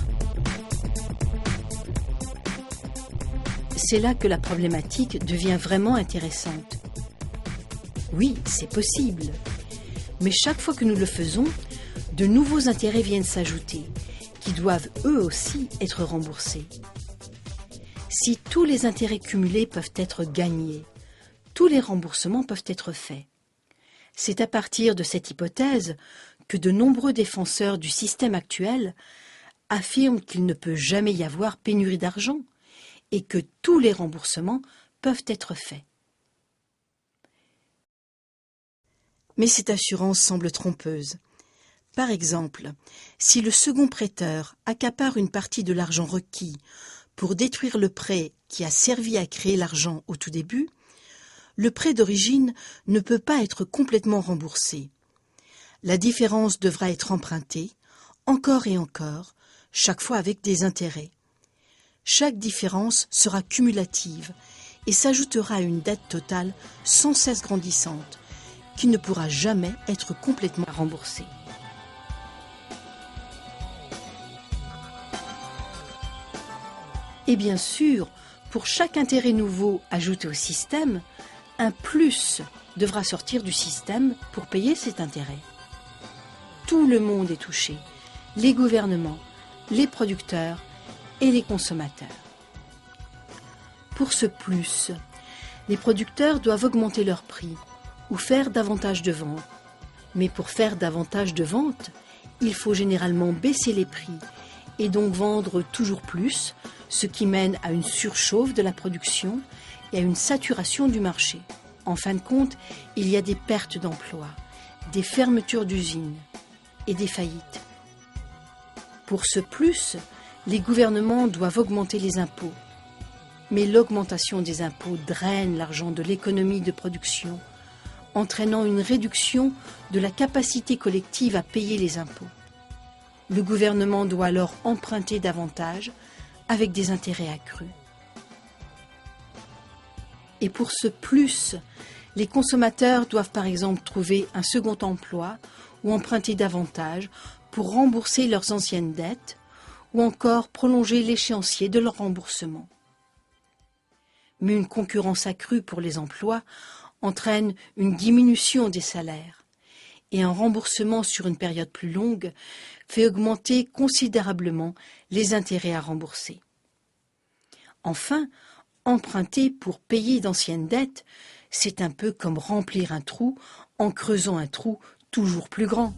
Speaker 1: C'est là que la problématique devient vraiment intéressante. Oui, c'est possible. Mais chaque fois que nous le faisons, de nouveaux intérêts viennent s'ajouter, qui doivent eux aussi être remboursés. Si tous les intérêts cumulés peuvent être gagnés, tous les remboursements peuvent être faits. C'est à partir de cette hypothèse que de nombreux défenseurs du système actuel affirment qu'il ne peut jamais y avoir pénurie d'argent et que tous les remboursements peuvent être faits. Mais cette assurance semble trompeuse. Par exemple, si le second prêteur accapare une partie de l'argent requis pour détruire le prêt qui a servi à créer l'argent au tout début, le prêt d'origine ne peut pas être complètement remboursé. La différence devra être empruntée, encore et encore, chaque fois avec des intérêts. Chaque différence sera cumulative et s'ajoutera à une dette totale sans cesse grandissante, qui ne pourra jamais être complètement remboursée. Et bien sûr, pour chaque intérêt nouveau ajouté au système, un plus devra sortir du système pour payer cet intérêt. Tout le monde est touché, les gouvernements, les producteurs et les consommateurs. Pour ce plus, les producteurs doivent augmenter leurs prix ou faire davantage de ventes. Mais pour faire davantage de ventes, il faut généralement baisser les prix et donc vendre toujours plus, ce qui mène à une surchauffe de la production et à une saturation du marché. En fin de compte, il y a des pertes d'emplois, des fermetures d'usines et des faillites. Pour ce plus, les gouvernements doivent augmenter les impôts. Mais l'augmentation des impôts draine l'argent de l'économie de production, entraînant une réduction de la capacité collective à payer les impôts. Le gouvernement doit alors emprunter davantage avec des intérêts accrus. Et pour ce plus, les consommateurs doivent par exemple trouver un second emploi ou emprunter davantage pour rembourser leurs anciennes dettes ou encore prolonger l'échéancier de leur remboursement. Mais une concurrence accrue pour les emplois entraîne une diminution des salaires et un remboursement sur une période plus longue fait augmenter considérablement les intérêts à rembourser. Enfin, emprunter pour payer d'anciennes dettes, c'est un peu comme remplir un trou en creusant un trou toujours plus grand.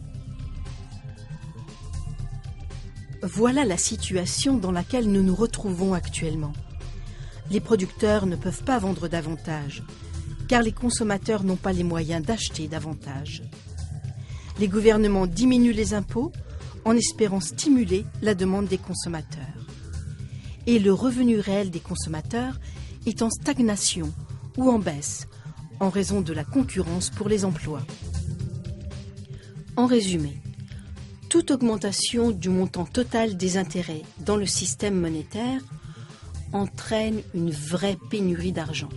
Speaker 1: Voilà la situation dans laquelle nous nous retrouvons actuellement. Les producteurs ne peuvent pas vendre davantage, car les consommateurs n'ont pas les moyens d'acheter davantage. Les gouvernements diminuent les impôts en espérant stimuler la demande des consommateurs. et le revenu réel des consommateurs est en stagnation ou en baisse en raison de la concurrence pour les emplois. En résumé, toute augmentation du montant total des intérêts dans le système monétaire entraîne une vraie pénurie d'argent.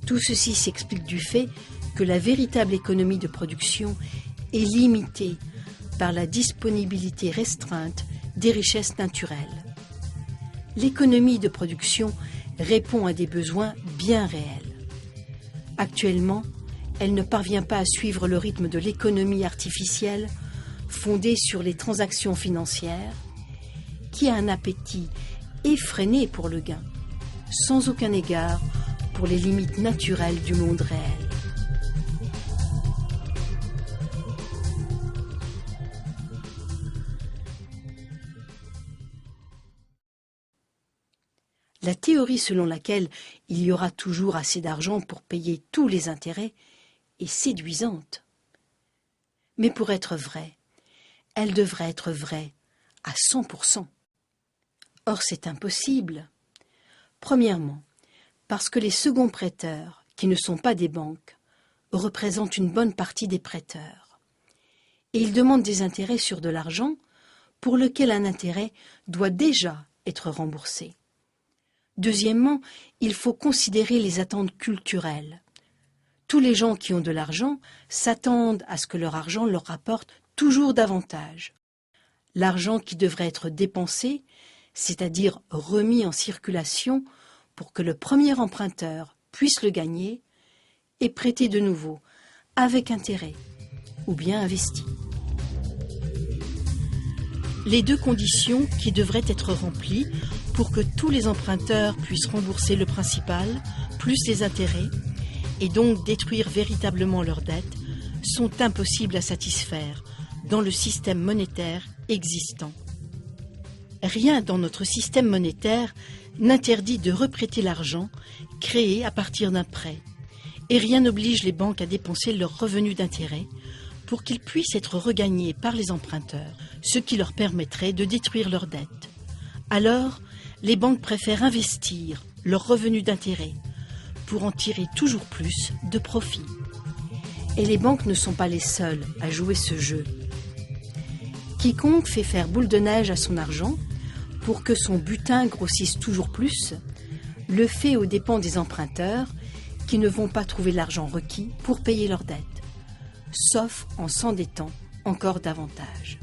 Speaker 1: Tout ceci s'explique du fait que la véritable économie de production est limitée par la disponibilité restreinte des richesses naturelles. L'économie de production répond à des besoins bien réels. Actuellement, elle ne parvient pas à suivre le rythme de l'économie artificielle fondée sur les transactions financières, qui a un appétit effréné pour le gain, sans aucun égard pour les limites naturelles du monde réel. La théorie selon laquelle il y aura toujours assez d'argent pour payer tous les intérêts est séduisante. Mais pour être vraie, elle devrait être vraie à 100%. Or, c'est impossible. Premièrement, parce que les seconds prêteurs, qui ne sont pas des banques, représentent une bonne partie des prêteurs. Et ils demandent des intérêts sur de l'argent pour lequel un intérêt doit déjà être remboursé. Deuxièmement, il faut considérer les attentes culturelles. Tous les gens qui ont de l'argent s'attendent à ce que leur argent leur rapporte toujours davantage. L'argent qui devrait être dépensé, c'est-à-dire remis en circulation pour que le premier emprunteur puisse le gagner, est prêté de nouveau, avec intérêt, ou bien investi. Les deux conditions qui devraient être remplies pour que tous les emprunteurs puissent rembourser le principal, plus les intérêts, et donc détruire véritablement leurs dettes, sont impossibles à satisfaire dans le système monétaire existant. Rien dans notre système monétaire n'interdit de reprêter l'argent créé à partir d'un prêt, et rien n'oblige les banques à dépenser leurs revenus d'intérêt pour qu'ils puissent être regagnés par les emprunteurs, ce qui leur permettrait de détruire leurs dettes. Alors, les banques préfèrent investir leurs revenus d'intérêt pour en tirer toujours plus de profit. Et les banques ne sont pas les seules à jouer ce jeu. Quiconque fait faire boule de neige à son argent pour que son butin grossisse toujours plus, le fait aux dépens des emprunteurs qui ne vont pas trouver l'argent requis pour payer leurs dettes, sauf en s'endettant encore davantage.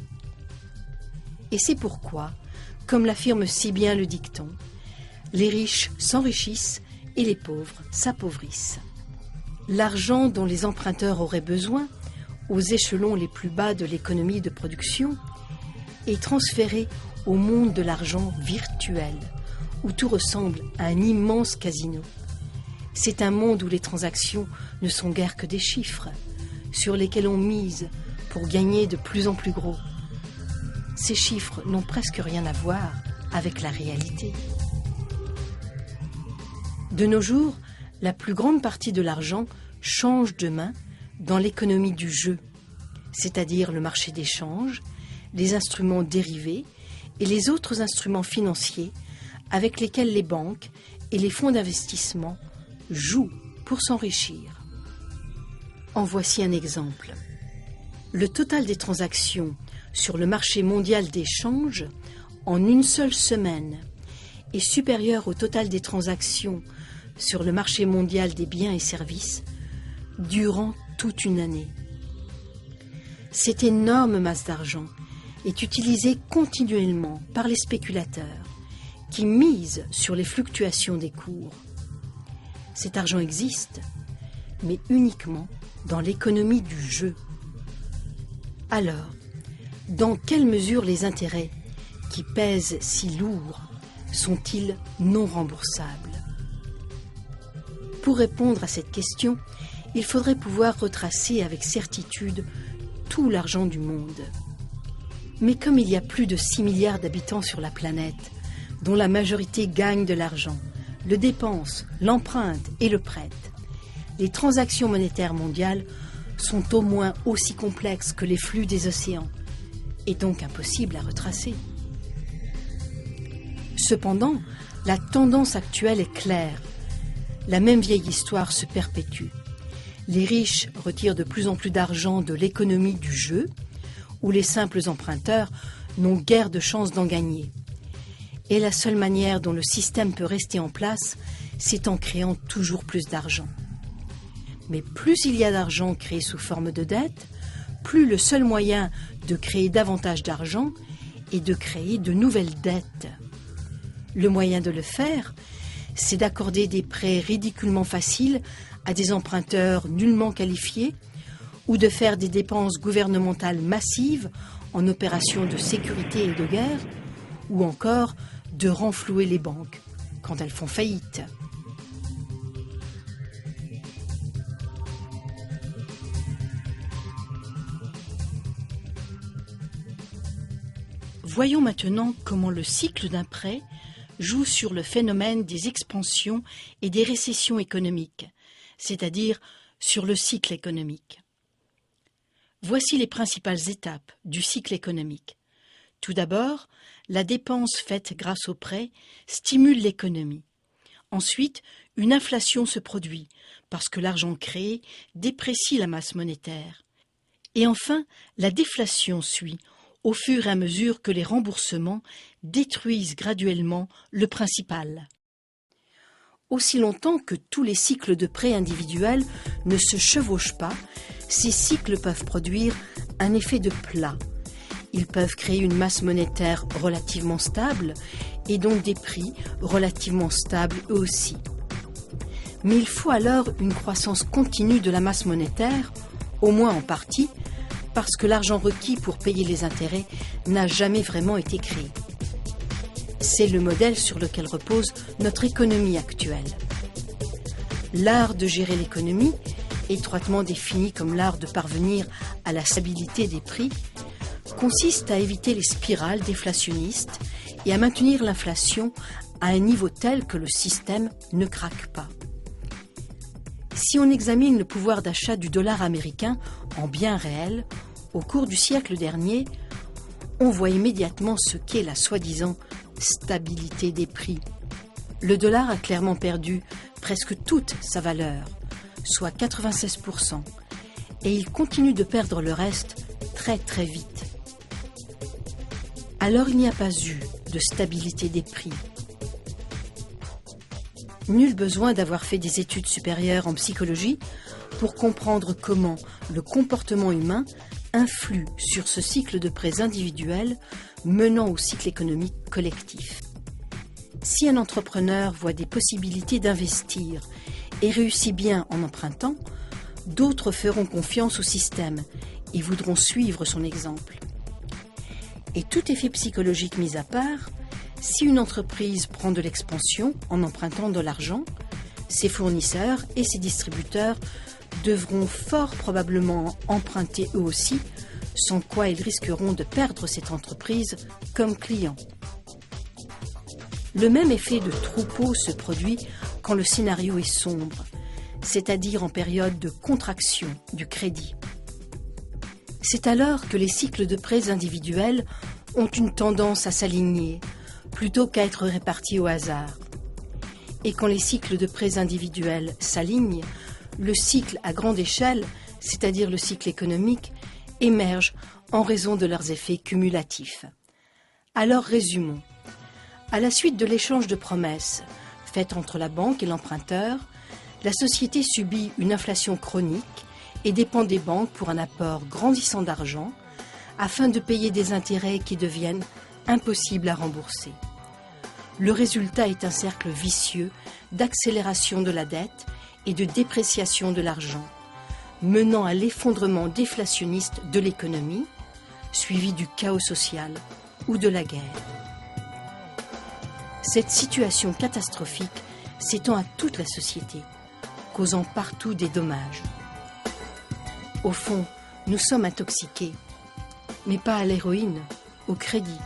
Speaker 1: Et c'est pourquoi, comme l'affirme si bien le dicton, les riches s'enrichissent et les pauvres s'appauvrissent. L'argent dont les emprunteurs auraient besoin, aux échelons les plus bas de l'économie de production, est transféré au monde de l'argent virtuel, où tout ressemble à un immense casino. C'est un monde où les transactions ne sont guère que des chiffres, sur lesquels on mise pour gagner de plus en plus gros. Ces chiffres n'ont presque rien à voir avec la réalité. De nos jours, la plus grande partie de l'argent change de main dans l'économie du jeu, c'est-à-dire le marché d'échange, les instruments dérivés et les autres instruments financiers avec lesquels les banques et les fonds d'investissement jouent pour s'enrichir. En voici un exemple. Le total des transactions sur le marché mondial d'échange en une seule semaine est supérieur au total des transactions sur le marché mondial des biens et services durant toute une année. Cette énorme masse d'argent est utilisée continuellement par les spéculateurs qui misent sur les fluctuations des cours. Cet argent existe, mais uniquement dans l'économie du jeu. Alors, dans quelle mesure les intérêts, qui pèsent si lourd, sont-ils non remboursables? Pour répondre à cette question, il faudrait pouvoir retracer avec certitude tout l'argent du monde. Mais comme il y a plus de 6 milliards d'habitants sur la planète, dont la majorité gagne de l'argent, le dépense, l'emprunte et le prête, les transactions monétaires mondiales sont au moins aussi complexes que les flux des océans, et donc impossibles à retracer. Cependant, la tendance actuelle est claire. La même vieille histoire se perpétue. Les riches retirent de plus en plus d'argent de l'économie du jeu, où les simples emprunteurs n'ont guère de chance d'en gagner. Et la seule manière dont le système peut rester en place, c'est en créant toujours plus d'argent. Mais plus il y a d'argent créé sous forme de dette, plus le seul moyen de créer davantage d'argent est de créer de nouvelles dettes. Le moyen de le faire, c'est d'accorder des prêts ridiculement faciles à des emprunteurs nullement qualifiés ou de faire des dépenses gouvernementales massives en opérations de sécurité et de guerre, ou encore de renflouer les banques quand elles font faillite. Voyons maintenant comment le cycle d'un prêt joue sur le phénomène des expansions et des récessions économiques, c'est-à-dire sur le cycle économique. Voici les principales étapes du cycle économique. Tout d'abord, la dépense faite grâce au prêt stimule l'économie. Ensuite, une inflation se produit parce que l'argent créé déprécie la masse monétaire. Et enfin, la déflation suit au fur et à mesure que les remboursements détruisent graduellement le principal. Aussi longtemps que tous les cycles de prêts individuels ne se chevauchent pas, ces cycles peuvent produire un effet de plat. Ils peuvent créer une masse monétaire relativement stable et donc des prix relativement stables eux aussi. Mais il faut alors une croissance continue de la masse monétaire, au moins en partie, parce que l'argent requis pour payer les intérêts n'a jamais vraiment été créé. C'est le modèle sur lequel repose notre économie actuelle. L'art de gérer l'économie, étroitement défini comme l'art de parvenir à la stabilité des prix, consiste à éviter les spirales déflationnistes et à maintenir l'inflation à un niveau tel que le système ne craque pas. Si on examine le pouvoir d'achat du dollar américain en biens réels, au cours du siècle dernier, on voit immédiatement ce qu'est la soi-disant stabilité des prix. Le dollar a clairement perdu presque toute sa valeur, soit 96%, et il continue de perdre le reste très très vite. Alors il n'y a pas eu de stabilité des prix. Nul besoin d'avoir fait des études supérieures en psychologie pour comprendre comment le comportement humain influe sur ce cycle de prêts individuels menant au cycle économique collectif. Si un entrepreneur voit des possibilités d'investir et réussit bien en empruntant, d'autres feront confiance au système et voudront suivre son exemple. Et tout effet psychologique mis à part, si une entreprise prend de l'expansion en empruntant de l'argent, ses fournisseurs et ses distributeurs devront fort probablement emprunter eux aussi, sans quoi ils risqueront de perdre cette entreprise comme client. Le même effet de troupeau se produit quand le scénario est sombre, c'est-à-dire en période de contraction du crédit. C'est alors que les cycles de prêts individuels ont une tendance à s'aligner, plutôt qu'à être répartis au hasard. Et quand les cycles de prêts individuels s'alignent, le cycle à grande échelle, c'est-à-dire le cycle économique, émerge en raison de leurs effets cumulatifs. Alors résumons. À la suite de l'échange de promesses faites entre la banque et l'emprunteur, la société subit une inflation chronique et dépend des banques pour un apport grandissant d'argent afin de payer des intérêts qui deviennent impossibles à rembourser. Le résultat est un cercle vicieux d'accélération de la dette et de dépréciation de l'argent, menant à l'effondrement déflationniste de l'économie, suivi du chaos social ou de la guerre. Cette situation catastrophique s'étend à toute la société, causant partout des dommages. Au fond, nous sommes intoxiqués, mais pas à l'héroïne, au crédit.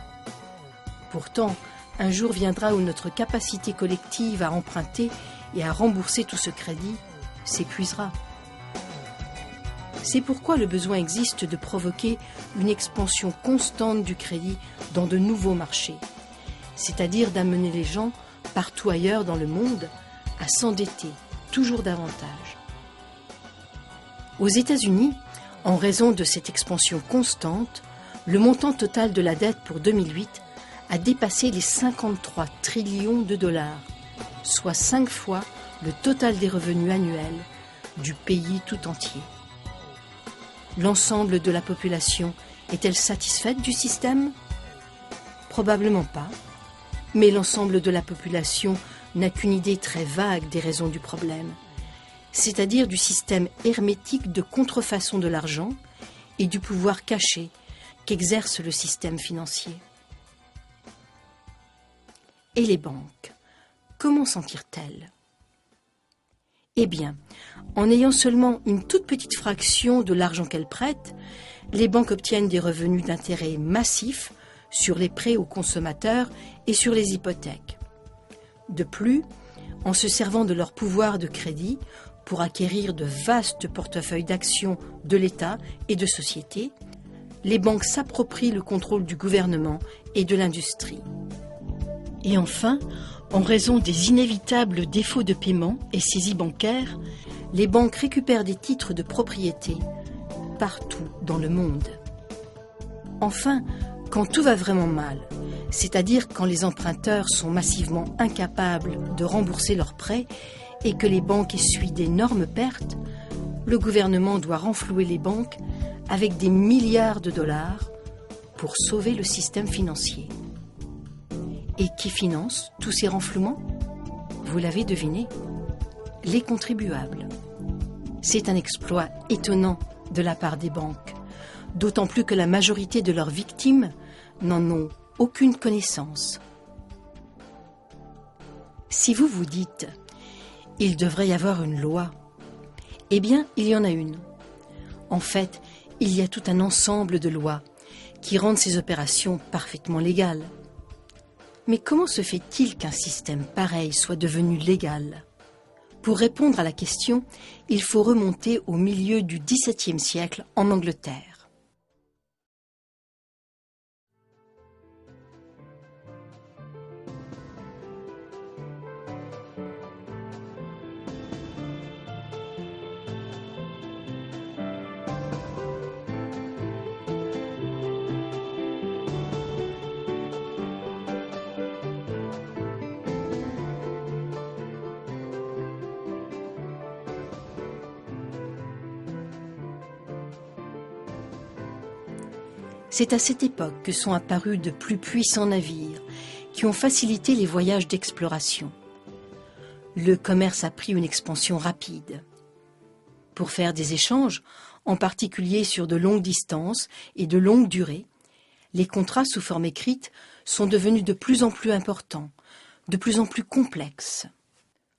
Speaker 1: Pourtant, un jour viendra où notre capacité collective à emprunter et à rembourser tout ce crédit s'épuisera. C'est pourquoi le besoin existe de provoquer une expansion constante du crédit dans de nouveaux marchés. c'est-à-dire d'amener les gens partout ailleurs dans le monde à s'endetter toujours davantage. Aux États-Unis, en raison de cette expansion constante, le montant total de la dette pour 2008 a dépassé les 53 trillions de dollars, soit 5 fois le total des revenus annuels du pays tout entier. L'ensemble de la population est-elle satisfaite du système? Probablement pas, mais l'ensemble de la population n'a qu'une idée très vague des raisons du problème, c'est-à-dire du système hermétique de contrefaçon de l'argent et du pouvoir caché qu'exerce le système financier. Et les banques, comment s'en tirent-elles? Eh bien, en ayant seulement une toute petite fraction de l'argent qu'elles prêtent, les banques obtiennent des revenus d'intérêt massifs sur les prêts aux consommateurs et sur les hypothèques. De plus, en se servant de leur pouvoir de crédit pour acquérir de vastes portefeuilles d'actions de l'État et de sociétés, les banques s'approprient le contrôle du gouvernement et de l'industrie. Et enfin, en raison des inévitables défauts de paiement et saisies bancaires, les banques récupèrent des titres de propriété partout dans le monde. Enfin, quand tout va vraiment mal, c'est-à-dire quand les emprunteurs sont massivement incapables de rembourser leurs prêts et que les banques essuient d'énormes pertes, le gouvernement doit renflouer les banques avec des milliards de dollars pour sauver le système financier. Et qui finance tous ces renflouements? Vous l'avez deviné, les contribuables. C'est un exploit étonnant de la part des banques, d'autant plus que la majorité de leurs victimes n'en ont aucune connaissance. Si vous vous dites « il devrait y avoir une loi », eh bien, il y en a une. En fait, il y a tout un ensemble de lois qui rendent ces opérations parfaitement légales. Mais comment se fait-il qu'un système pareil soit devenu légal? Pour répondre à la question, il faut remonter au milieu du XVIIe siècle en Angleterre. C'est à cette époque que sont apparus de plus puissants navires qui ont facilité les voyages d'exploration. Le commerce a pris une expansion rapide. Pour faire des échanges, en particulier sur de longues distances et de longue durée, les contrats sous forme écrite sont devenus de plus en plus importants, de plus en plus complexes.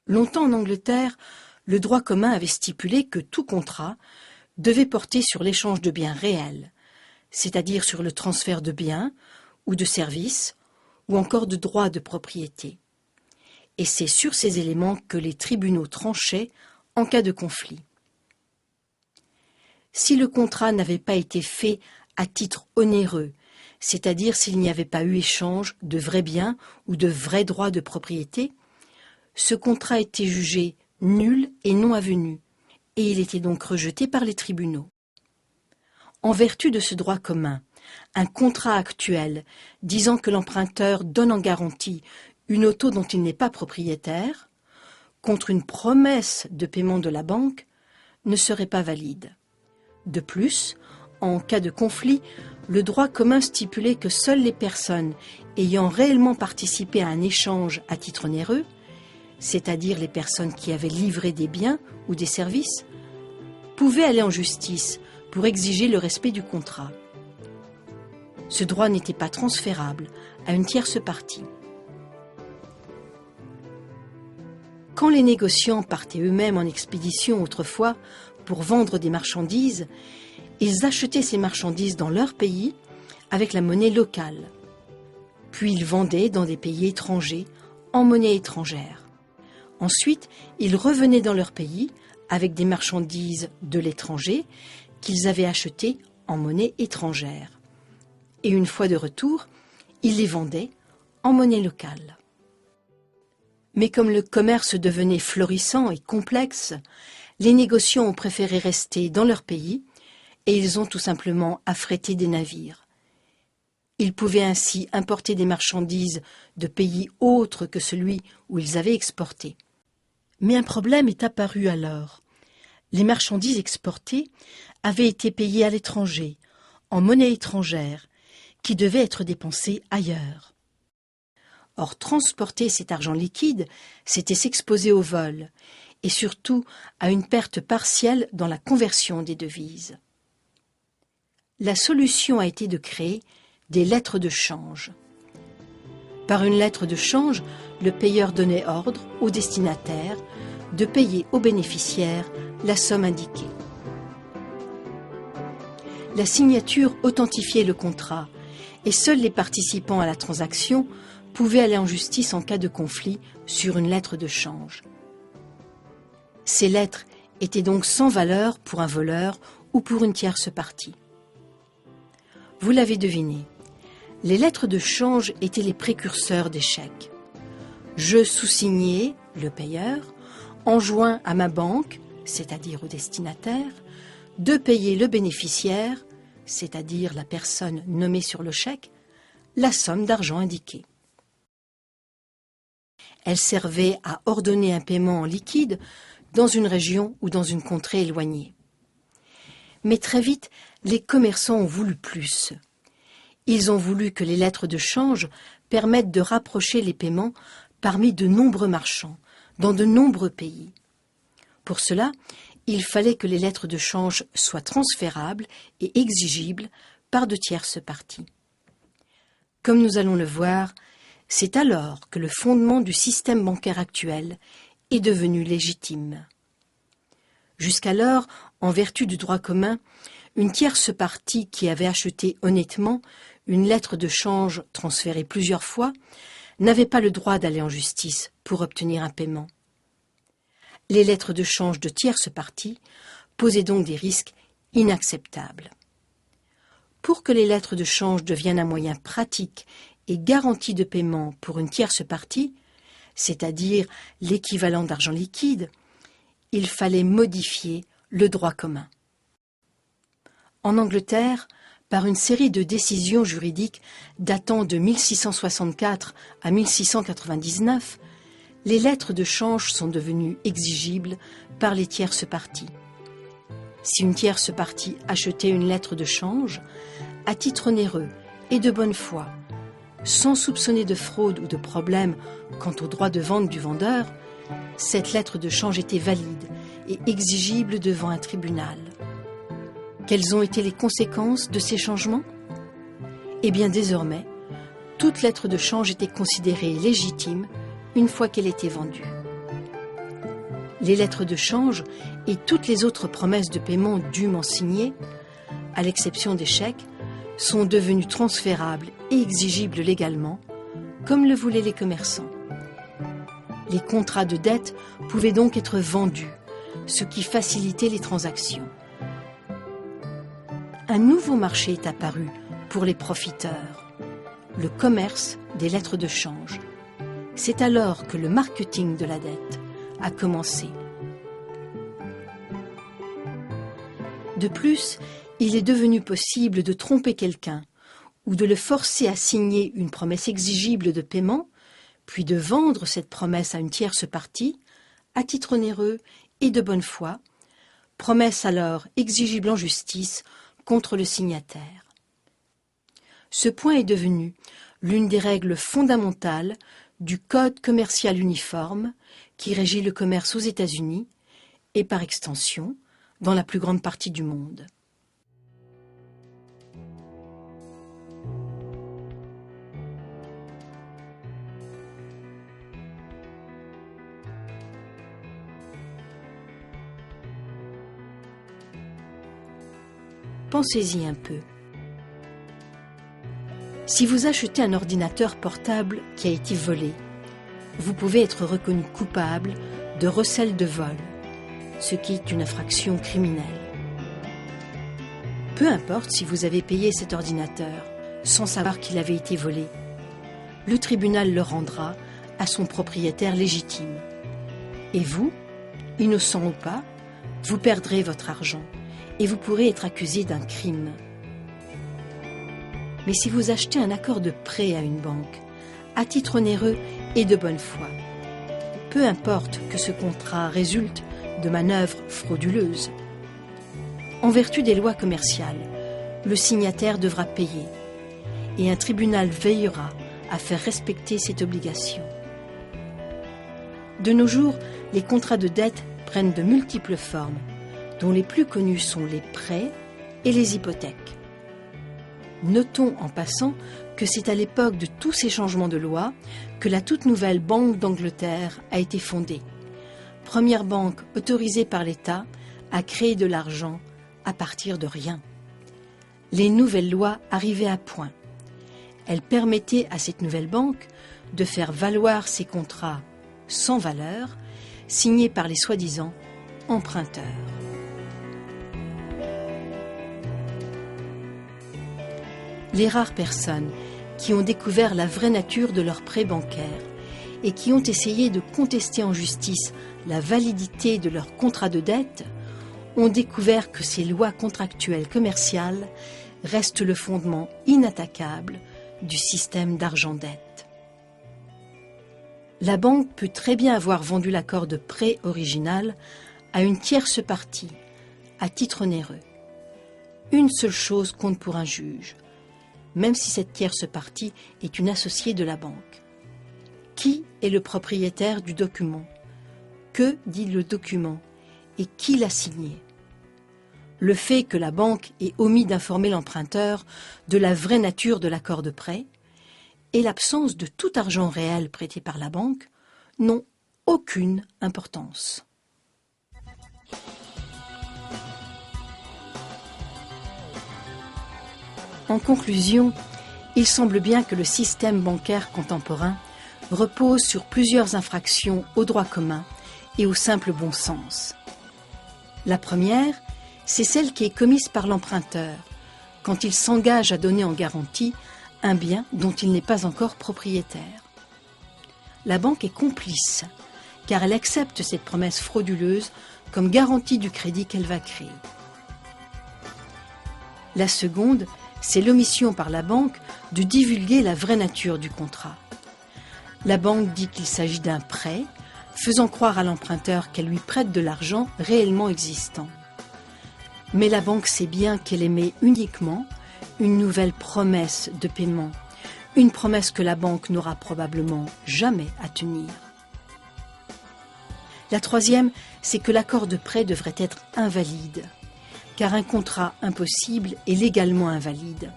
Speaker 1: Longtemps en Angleterre, le droit commun avait stipulé que tout contrat devait porter sur l'échange de biens réels, c'est-à-dire sur le transfert de biens ou de services ou encore de droits de propriété. Et c'est sur ces éléments que les tribunaux tranchaient en cas de conflit. Si le contrat n'avait pas été fait à titre onéreux, c'est-à-dire s'il n'y avait pas eu échange de vrais biens ou de vrais droits de propriété, ce contrat était jugé nul et non avenu, et il était donc rejeté par les tribunaux. En vertu de ce droit commun, un contrat actuel disant que l'emprunteur donne en garantie une auto dont il n'est pas propriétaire, contre une promesse de paiement de la banque, ne serait pas valide. De plus, en cas de conflit, le droit commun stipulait que seules les personnes ayant réellement participé à un échange à titre onéreux, c'est-à-dire les personnes qui avaient livré des biens ou des services, pouvaient aller en justice pour exiger le respect du contrat. Ce droit n'était pas transférable à une tierce partie. Quand les négociants partaient eux-mêmes en expédition autrefois pour vendre des marchandises, ils achetaient ces marchandises dans leur pays avec la monnaie locale. Puis ils vendaient dans des pays étrangers en monnaie étrangère. Ensuite, ils revenaient dans leur pays avec des marchandises de l'étranger qu'ils avaient achetées en monnaie étrangère. Et une fois de retour, ils les vendaient en monnaie locale. Mais comme le commerce devenait florissant et complexe, les négociants ont préféré rester dans leur pays et ils ont tout simplement affrété des navires. Ils pouvaient ainsi importer des marchandises de pays autres que celui où ils avaient exporté. Mais un problème est apparu alors. Les marchandises exportées avaient été payées à l'étranger, en monnaie étrangère, qui devait être dépensée ailleurs. Or, transporter cet argent liquide, c'était s'exposer au vol, et surtout à une perte partielle dans la conversion des devises. La solution a été de créer des lettres de change. Par une lettre de change, le payeur donnait ordre au destinataire de payer au bénéficiaire la somme indiquée. La signature authentifiait le contrat et seuls les participants à la transaction pouvaient aller en justice en cas de conflit sur une lettre de change. Ces lettres étaient donc sans valeur pour un voleur ou pour une tierce partie. Vous l'avez deviné, les lettres de change étaient les précurseurs des chèques. Je sous-signais, le payeur, enjoint à ma banque, c'est-à-dire au destinataire, de payer le bénéficiaire, c'est-à-dire la personne nommée sur le chèque, la somme d'argent indiquée. Elle servait à ordonner un paiement en liquide dans une région ou dans une contrée éloignée. Mais très vite, les commerçants ont voulu plus. Ils ont voulu que les lettres de change permettent de rapprocher les paiements parmi de nombreux marchands, dans de nombreux pays. Pour cela, il fallait que les lettres de change soient transférables et exigibles par de tierces parties. Comme nous allons le voir, c'est alors que le fondement du système bancaire actuel est devenu légitime. Jusqu'alors, en vertu du droit commun, une tierce partie qui avait acheté honnêtement une lettre de change transférée plusieurs fois n'avait pas le droit d'aller en justice pour obtenir un paiement. Les lettres de change de tierces parties posaient donc des risques inacceptables. Pour que les lettres de change deviennent un moyen pratique et garanti de paiement pour une tierce partie, c'est-à-dire l'équivalent d'argent liquide, il fallait modifier le droit commun. En Angleterre, par une série de décisions juridiques datant de 1664 à 1699, les lettres de change sont devenues exigibles par les tierces parties. Si une tierce partie achetait une lettre de change, à titre onéreux et de bonne foi, sans soupçonner de fraude ou de problème quant au droit de vente du vendeur, cette lettre de change était valide et exigible devant un tribunal. Quelles ont été les conséquences de ces changements? Eh bien, désormais, toute lettre de change était considérée légitime une fois qu'elle était vendue. Les lettres de change et toutes les autres promesses de paiement dûment signées, à l'exception des chèques, sont devenues transférables et exigibles légalement, comme le voulaient les commerçants. Les contrats de dette pouvaient donc être vendus, ce qui facilitait les transactions. Un nouveau marché est apparu pour les profiteurs, le commerce des lettres de change. C'est alors que le marketing de la dette a commencé. De plus, il est devenu possible de tromper quelqu'un ou de le forcer à signer une promesse exigible de paiement, puis de vendre cette promesse à une tierce partie, à titre onéreux et de bonne foi, promesse alors exigible en justice contre le signataire. Ce point est devenu l'une des règles fondamentales du Code commercial uniforme qui régit le commerce aux États-Unis et par extension dans la plus grande partie du monde. Pensez-y un peu. Si vous achetez un ordinateur portable qui a été volé, vous pouvez être reconnu coupable de recel de vol, ce qui est une infraction criminelle. Peu importe si vous avez payé cet ordinateur sans savoir qu'il avait été volé, le tribunal le rendra à son propriétaire légitime. Et vous, innocent ou pas, vous perdrez votre argent et vous pourrez être accusé d'un crime. Mais si vous achetez un accord de prêt à une banque, à titre onéreux et de bonne foi, peu importe que ce contrat résulte de manœuvres frauduleuses, en vertu des lois commerciales, le signataire devra payer et un tribunal veillera à faire respecter cette obligation. De nos jours, les contrats de dette prennent de multiples formes, dont les plus connus sont les prêts et les hypothèques. Notons en passant que c'est à l'époque de tous ces changements de loi que la toute nouvelle Banque d'Angleterre a été fondée, première banque autorisée par l'État à créer de l'argent à partir de rien. Les nouvelles lois arrivaient à point. Elles permettaient à cette nouvelle banque de faire valoir ses contrats sans valeur, signés par les soi-disant emprunteurs. Les rares personnes qui ont découvert la vraie nature de leurs prêts bancaires et qui ont essayé de contester en justice la validité de leurs contrats de dette ont découvert que ces lois contractuelles commerciales restent le fondement inattaquable du système d'argent-dette. La banque peut très bien avoir vendu l'accord de prêt original à une tierce partie, à titre onéreux. Une seule chose compte pour un juge, même si cette tierce partie est une associée de la banque. Qui est le propriétaire du document? Que dit le document? Et qui l'a signé? Le fait que la banque ait omis d'informer l'emprunteur de la vraie nature de l'accord de prêt et l'absence de tout argent réel prêté par la banque n'ont aucune importance. En conclusion, il semble bien que le système bancaire contemporain repose sur plusieurs infractions au droit commun et au simple bon sens. La première, c'est celle qui est commise par l'emprunteur quand il s'engage à donner en garantie un bien dont il n'est pas encore propriétaire. La banque est complice car elle accepte cette promesse frauduleuse comme garantie du crédit qu'elle va créer. La seconde, c'est l'omission par la banque de divulguer la vraie nature du contrat. La banque dit qu'il s'agit d'un prêt, faisant croire à l'emprunteur qu'elle lui prête de l'argent réellement existant. Mais la banque sait bien qu'elle émet uniquement une nouvelle promesse de paiement, une promesse que la banque n'aura probablement jamais à tenir. La troisième, c'est que l'accord de prêt devrait être invalide, car un contrat impossible est légalement invalide.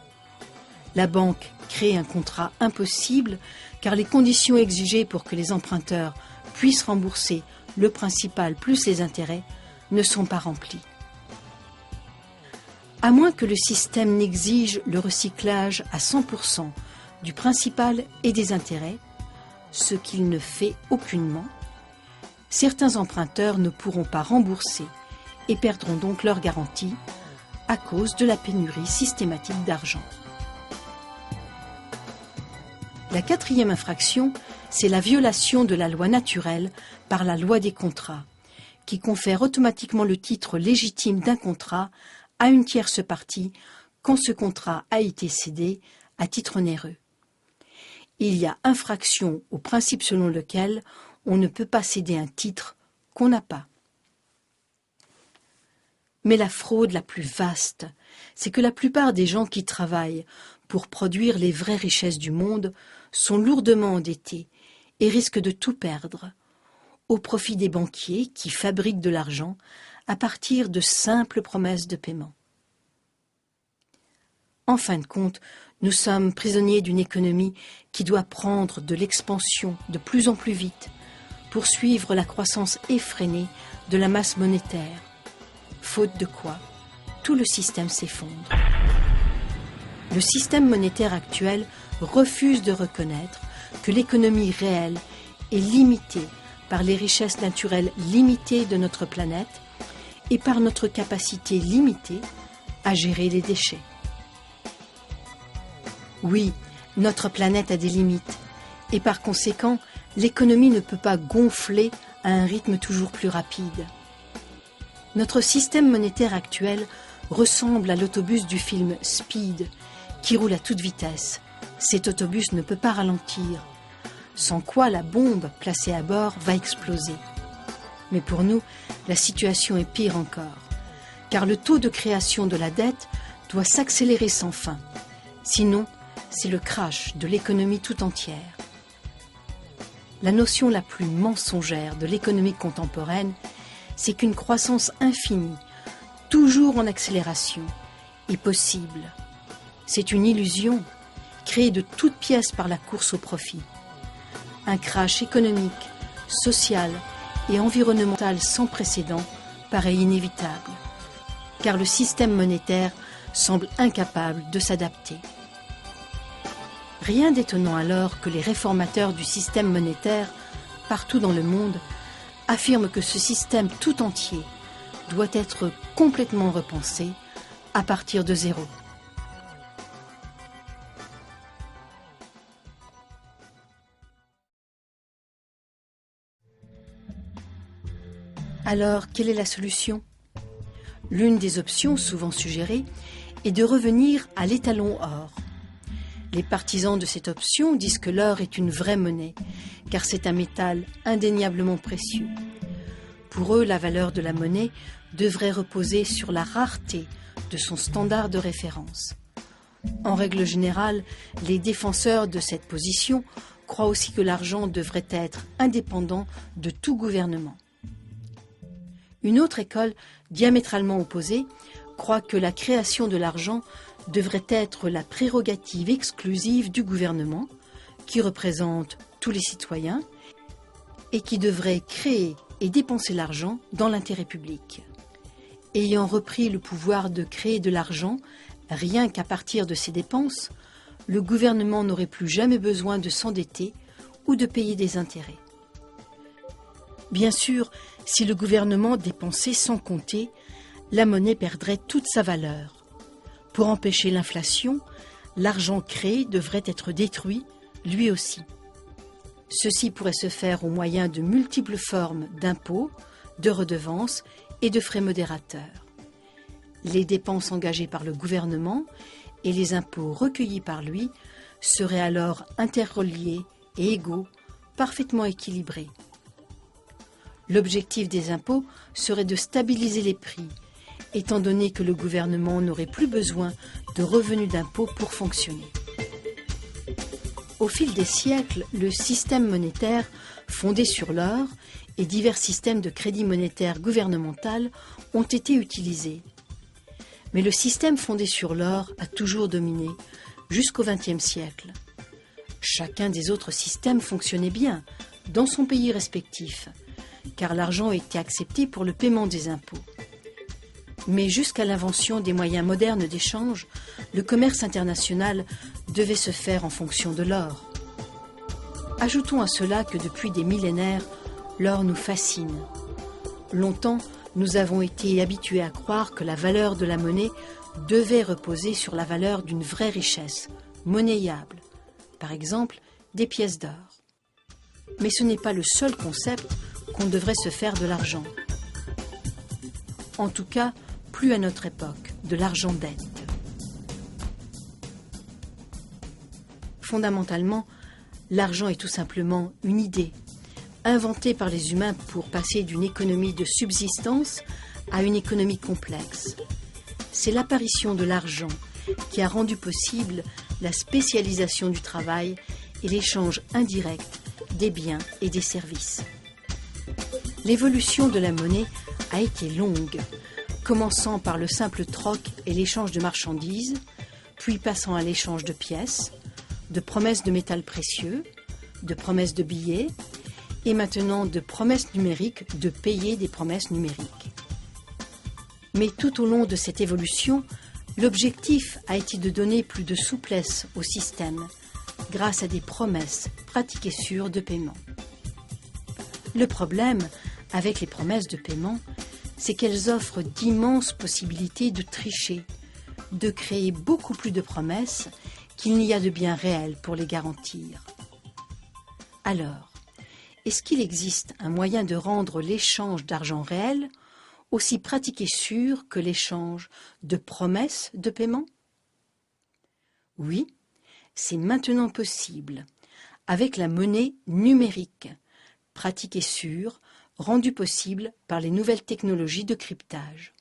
Speaker 1: La banque crée un contrat impossible car les conditions exigées pour que les emprunteurs puissent rembourser le principal plus les intérêts ne sont pas remplies. À moins que le système n'exige le recyclage à 100% du principal et des intérêts, ce qu'il ne fait aucunement, certains emprunteurs ne pourront pas rembourser et perdront donc leur garantie à cause de la pénurie systématique d'argent. La quatrième infraction, c'est la violation de la loi naturelle par la loi des contrats, qui confère automatiquement le titre légitime d'un contrat à une tierce partie quand ce contrat a été cédé à titre onéreux. Il y a infraction au principe selon lequel on ne peut pas céder un titre qu'on n'a pas. Mais la fraude la plus vaste, c'est que la plupart des gens qui travaillent pour produire les vraies richesses du monde sont lourdement endettés et risquent de tout perdre, au profit des banquiers qui fabriquent de l'argent à partir de simples promesses de paiement. En fin de compte, nous sommes prisonniers d'une économie qui doit prendre de l'expansion de plus en plus vite pour suivre la croissance effrénée de la masse monétaire, faute de quoi tout le système s'effondre. Le système monétaire actuel refuse de reconnaître que l'économie réelle est limitée par les richesses naturelles limitées de notre planète et par notre capacité limitée à gérer les déchets. Oui, notre planète a des limites, Et par conséquent, l'économie ne peut pas gonfler à un rythme toujours plus rapide. Notre système monétaire actuel ressemble à l'autobus du film Speed, qui roule à toute vitesse. Cet autobus ne peut pas ralentir, sans quoi la bombe placée à bord va exploser. Mais pour nous, la situation est pire encore, car le taux de création de la dette doit s'accélérer sans fin. Sinon, c'est le crash de l'économie tout entière. La notion la plus mensongère de l'économie contemporaine, c'est qu'une croissance infinie, toujours en accélération, est possible. C'est une illusion, créée de toutes pièces par la course au profit. Un crash économique, social et environnemental sans précédent paraît inévitable, car le système monétaire semble incapable de s'adapter. Rien d'étonnant alors que les réformateurs du système monétaire, partout dans le monde, affirment que ce système tout entier doit être complètement repensé à partir de zéro. Alors, quelle est la solution? L'une des options souvent suggérées est de revenir à l'étalon or. Les partisans de cette option disent que l'or est une vraie monnaie, car c'est un métal indéniablement précieux. Pour eux, la valeur de la monnaie devrait reposer sur la rareté de son standard de référence. En règle générale, les défenseurs de cette position croient aussi que l'argent devrait être indépendant de tout gouvernement. Une autre école, diamétralement opposée, croit que la création de l'argent devrait être la prérogative exclusive du gouvernement, qui représente tous les citoyens, et qui devrait créer et dépenser l'argent dans l'intérêt public. Ayant repris le pouvoir de créer de l'argent, rien qu'à partir de ses dépenses, le gouvernement n'aurait plus jamais besoin de s'endetter ou de payer des intérêts. Bien sûr, si le gouvernement dépensait sans compter, la monnaie perdrait toute sa valeur. Pour empêcher l'inflation, l'argent créé devrait être détruit, lui aussi. Ceci pourrait se faire au moyen de multiples formes d'impôts, de redevances et de frais modérateurs. Les dépenses engagées par le gouvernement et les impôts recueillis par lui seraient alors interreliés et égaux, parfaitement équilibrés. L'objectif des impôts serait de stabiliser les prix, étant donné que le gouvernement n'aurait plus besoin de revenus d'impôts pour fonctionner. Au fil des siècles, le système monétaire, fondé sur l'or, et divers systèmes de crédit monétaire gouvernemental ont été utilisés. Mais le système fondé sur l'or a toujours dominé, jusqu'au XXe siècle. Chacun des autres systèmes fonctionnait bien, dans son pays respectif, car l'argent était accepté pour le paiement des impôts. Mais jusqu'à l'invention des moyens modernes d'échange, le commerce international devait se faire en fonction de l'or. Ajoutons à cela que depuis des millénaires, l'or nous fascine. Longtemps, nous avons été habitués à croire que la valeur de la monnaie devait reposer sur la valeur d'une vraie richesse, monnayable, par exemple des pièces d'or. Mais ce n'est pas le seul concept qu'on devrait se faire de l'argent. En tout cas, plus à notre époque, de l'argent dette. Fondamentalement, l'argent est tout simplement une idée, inventée par les humains pour passer d'une économie de subsistance à une économie complexe. C'est l'apparition de l'argent qui a rendu possible la spécialisation du travail et l'échange indirect des biens et des services. L'évolution de la monnaie a été longue, commençant par le simple troc et l'échange de marchandises, puis passant à l'échange de pièces, de promesses de métals précieux, de promesses de billets, et maintenant de promesses numériques de payer des promesses numériques. Mais tout au long de cette évolution, l'objectif a été de donner plus de souplesse au système, grâce à des promesses pratiques et sûres de paiement. Le problème avec les promesses de paiement, c'est qu'elles offrent d'immenses possibilités de tricher, de créer beaucoup plus de promesses qu'il n'y a de biens réels pour les garantir. Alors, est-ce qu'il existe un moyen de rendre l'échange d'argent réel aussi pratique et sûr que l'échange de promesses de paiement? Oui, c'est maintenant possible, avec la monnaie numérique, pratique et sûre, rendue possible par les nouvelles technologies de cryptage.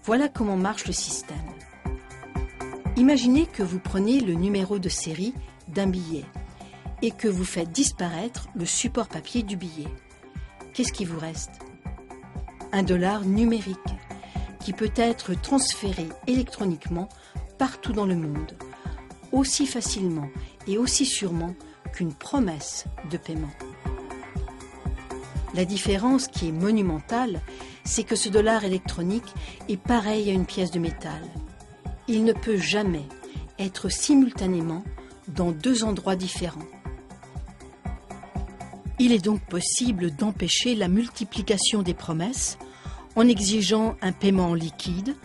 Speaker 1: Voilà comment marche le système. Imaginez que vous prenez le numéro de série d'un billet et que vous faites disparaître le support papier du billet. Qu'est-ce qui vous reste? Un dollar numérique qui peut être transféré électroniquement partout dans le monde, aussi facilement et aussi sûrement qu'une promesse de paiement. La différence qui est monumentale, c'est que ce dollar électronique est pareil à une pièce de métal. Il ne peut jamais être simultanément dans deux endroits différents. Il est donc possible d'empêcher la multiplication des promesses en exigeant un paiement en liquide,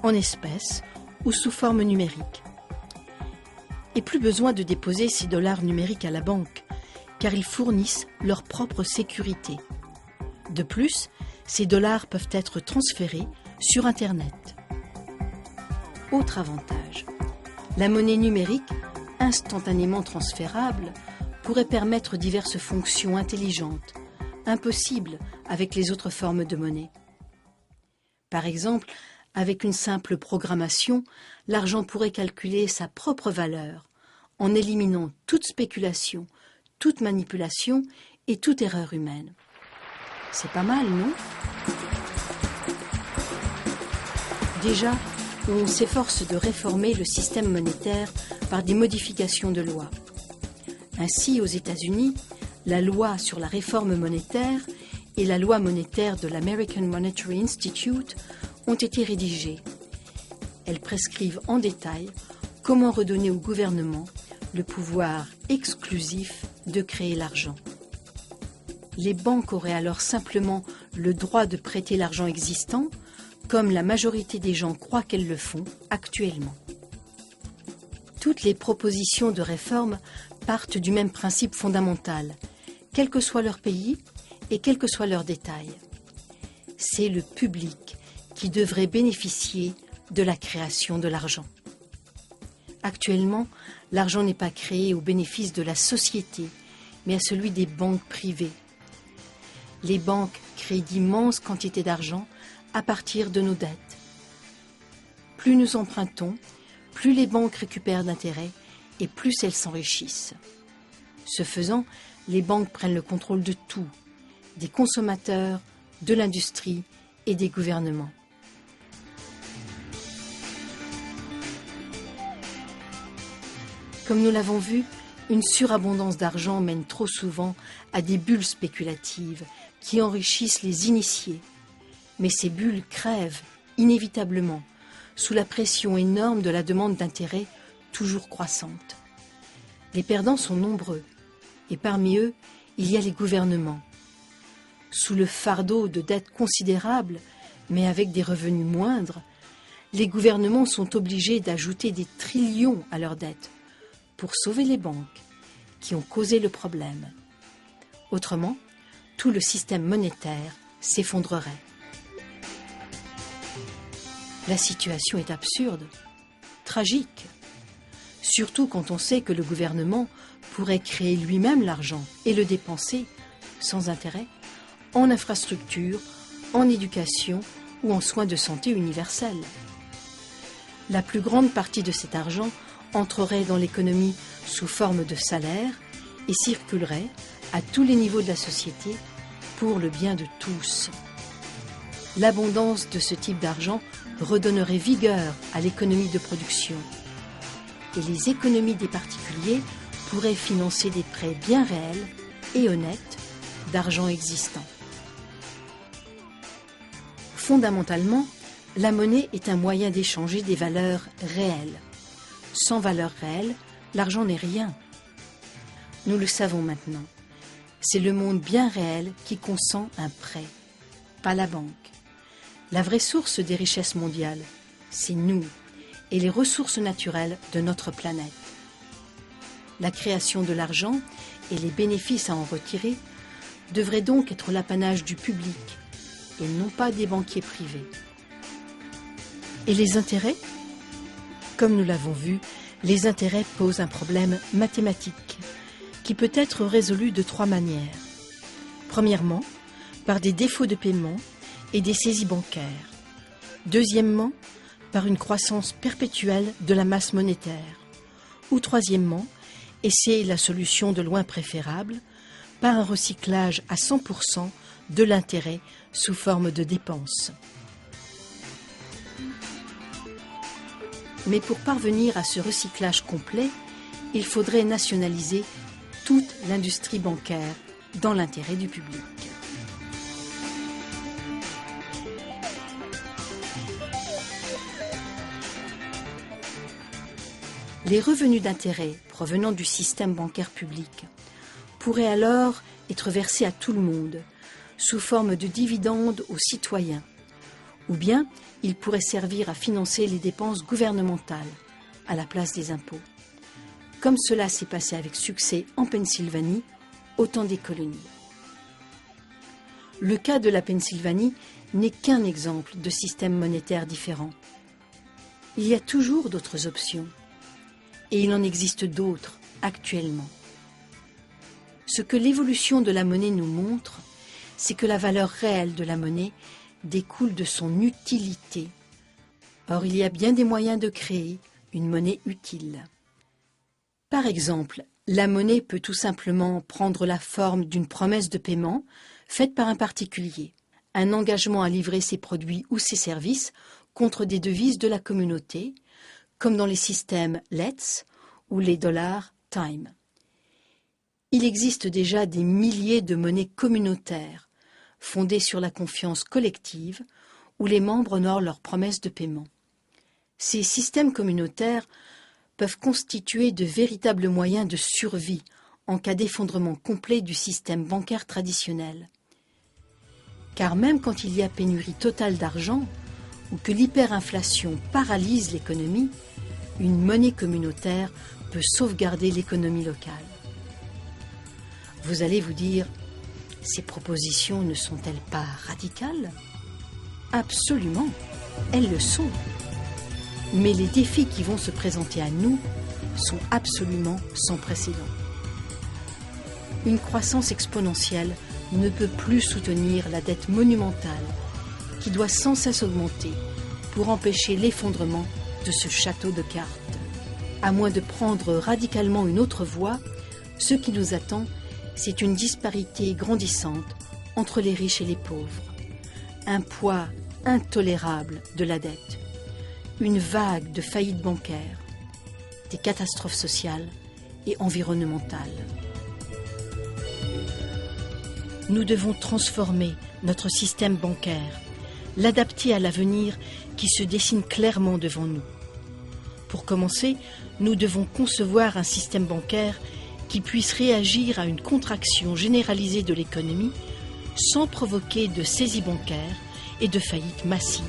Speaker 1: en espèces ou sous forme numérique. Et plus besoin de déposer ces dollars numériques à la banque, car ils fournissent leur propre sécurité. De plus, ces dollars peuvent être transférés sur Internet. Autre avantage, la monnaie numérique, instantanément transférable, pourrait permettre diverses fonctions intelligentes, impossibles avec les autres formes de monnaie. Par exemple, avec une simple programmation, l'argent pourrait calculer sa propre valeur, en éliminant toute spéculation, toute manipulation et toute erreur humaine. C'est pas mal, non? Déjà, on s'efforce de réformer le système monétaire par des modifications de loi. Ainsi, aux États-Unis, la loi sur la réforme monétaire et la loi monétaire de l'American Monetary Institute ont été rédigées. Elles prescrivent en détail comment redonner au gouvernement le pouvoir exclusif de créer l'argent. Les banques auraient alors simplement le droit de prêter l'argent existant, comme la majorité des gens croient qu'elles le font actuellement. Toutes les propositions de réforme partent du même principe fondamental, quel que soit leur pays et quel que soit leur détail. C'est le public qui devrait bénéficier de la création de l'argent. Actuellement, l'argent n'est pas créé au bénéfice de la société, mais à celui des banques privées. Les banques créent d'immenses quantités d'argent à partir de nos dettes. Plus nous empruntons, plus les banques récupèrent d'intérêts et plus elles s'enrichissent. Ce faisant, les banques prennent le contrôle de tout, des consommateurs, de l'industrie et des gouvernements. Comme nous l'avons vu, une surabondance d'argent mène trop souvent à des bulles spéculatives qui enrichissent les initiés. Mais ces bulles crèvent, inévitablement, sous la pression énorme de la demande d'intérêt toujours croissante. Les perdants sont nombreux, et parmi eux, il y a les gouvernements. Sous le fardeau de dettes considérables, mais avec des revenus moindres, les gouvernements sont obligés d'ajouter des trillions à leurs dettes pour sauver les banques qui ont causé le problème. Autrement, tout le système monétaire s'effondrerait. La situation est absurde, tragique, surtout quand on sait que le gouvernement pourrait créer lui-même l'argent et le dépenser, sans intérêt, en infrastructures, en éducation ou en soins de santé universels. La plus grande partie de cet argent entrerait dans l'économie sous forme de salaire et circulerait à tous les niveaux de la société pour le bien de tous. L'abondance de ce type d'argent redonnerait vigueur à l'économie de production. Et les économies des particuliers pourraient financer des prêts bien réels et honnêtes d'argent existant. Fondamentalement, la monnaie est un moyen d'échanger des valeurs réelles. Sans valeur réelle, l'argent n'est rien. Nous le savons maintenant. C'est le monde bien réel qui consent un prêt, pas la banque. La vraie source des richesses mondiales, c'est nous et les ressources naturelles de notre planète. La création de l'argent et les bénéfices à en retirer devraient donc être l'apanage du public et non pas des banquiers privés. Et les intérêts ? Comme nous l'avons vu, les intérêts posent un problème mathématique qui peut être résolu de 3 manières. Premièrement, par des défauts de paiement et des saisies bancaires. Deuxièmement, par une croissance perpétuelle de la masse monétaire. Ou troisièmement, et c'est la solution de loin préférable, par un recyclage à 100% de l'intérêt sous forme de dépenses. Mais pour parvenir à ce recyclage complet, il faudrait nationaliser toute l'industrie bancaire dans l'intérêt du public. Les revenus d'intérêt provenant du système bancaire public pourraient alors être versés à tout le monde, sous forme de dividendes aux citoyens, ou bien ils pourraient servir à financer les dépenses gouvernementales à la place des impôts, comme cela s'est passé avec succès en Pennsylvanie au temps des colonies. Le cas de la Pennsylvanie n'est qu'un exemple de système monétaire différent. Il y a toujours d'autres options, et il en existe d'autres actuellement. Ce que l'évolution de la monnaie nous montre, c'est que la valeur réelle de la monnaie découle de son utilité. Or, il y a bien des moyens de créer une monnaie utile. Par exemple, la monnaie peut tout simplement prendre la forme d'une promesse de paiement faite par un particulier, un engagement à livrer ses produits ou ses services contre des devises de la communauté, comme dans les systèmes Let's ou les dollars Time. Il existe déjà des milliers de monnaies communautaires, fondées sur la confiance collective, où les membres honorent leurs promesses de paiement. Ces systèmes communautaires peuvent constituer de véritables moyens de survie en cas d'effondrement complet du système bancaire traditionnel. Car même quand il y a pénurie totale d'argent, ou que l'hyperinflation paralyse l'économie, une monnaie communautaire peut sauvegarder l'économie locale. Vous allez vous dire, ces propositions ne sont-elles pas radicales ? Absolument, elles le sont. Mais les défis qui vont se présenter à nous sont absolument sans précédent. Une croissance exponentielle ne peut plus soutenir la dette monumentale qui doit sans cesse augmenter pour empêcher l'effondrement de ce château de cartes. À moins de prendre radicalement une autre voie, ce qui nous attend, c'est une disparité grandissante entre les riches et les pauvres, un poids intolérable de la dette, une vague de faillites bancaires, des catastrophes sociales et environnementales. Nous devons transformer notre système bancaire, l'adapter à l'avenir qui se dessine clairement devant nous. Pour commencer, nous devons concevoir un système bancaire qui puisse réagir à une contraction généralisée de l'économie sans provoquer de saisie bancaire et de faillites massives.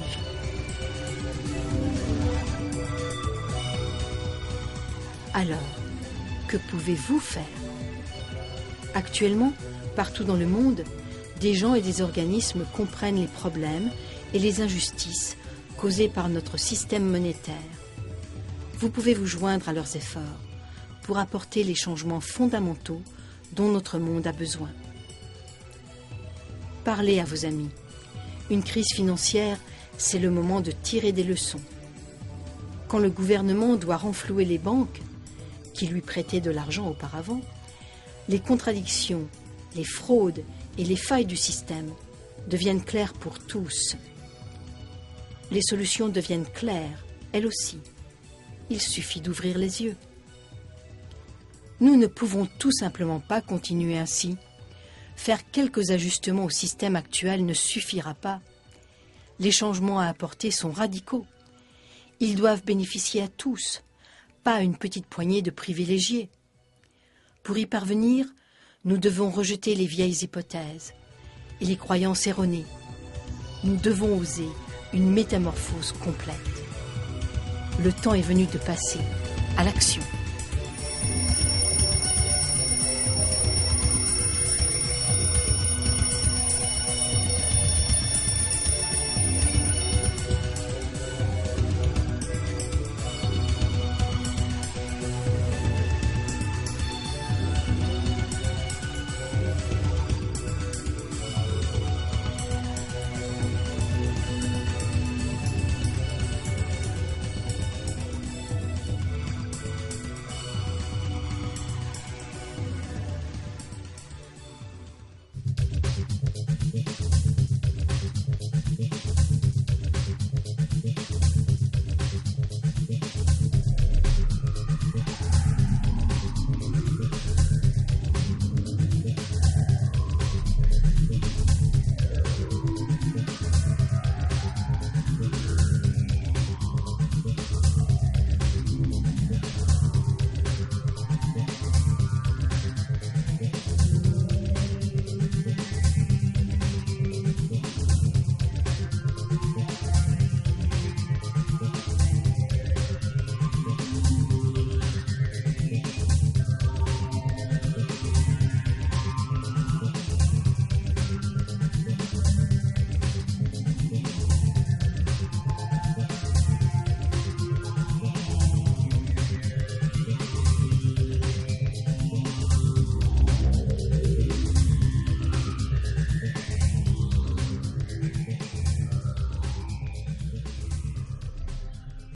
Speaker 1: Alors, que pouvez-vous faire ? Actuellement, partout dans le monde, des gens et des organismes comprennent les problèmes et les injustices causées par notre système monétaire. Vous pouvez vous joindre à leurs efforts pour apporter les changements fondamentaux dont notre monde a besoin. Parlez à vos amis. Une crise financière, c'est le moment de tirer des leçons. Quand le gouvernement doit renflouer les banques, qui lui prêtaient de l'argent auparavant, les contradictions, les fraudes et les failles du système deviennent claires pour tous. Les solutions deviennent claires, elles aussi. Il suffit d'ouvrir les yeux. Nous ne pouvons tout simplement pas continuer ainsi. Faire quelques ajustements au système actuel ne suffira pas. Les changements à apporter sont radicaux. Ils doivent bénéficier à tous, pas à une petite poignée de privilégiés. Pour y parvenir, nous devons rejeter les vieilles hypothèses et les croyances erronées. Nous devons oser une métamorphose complète. Le temps est venu de passer à l'action.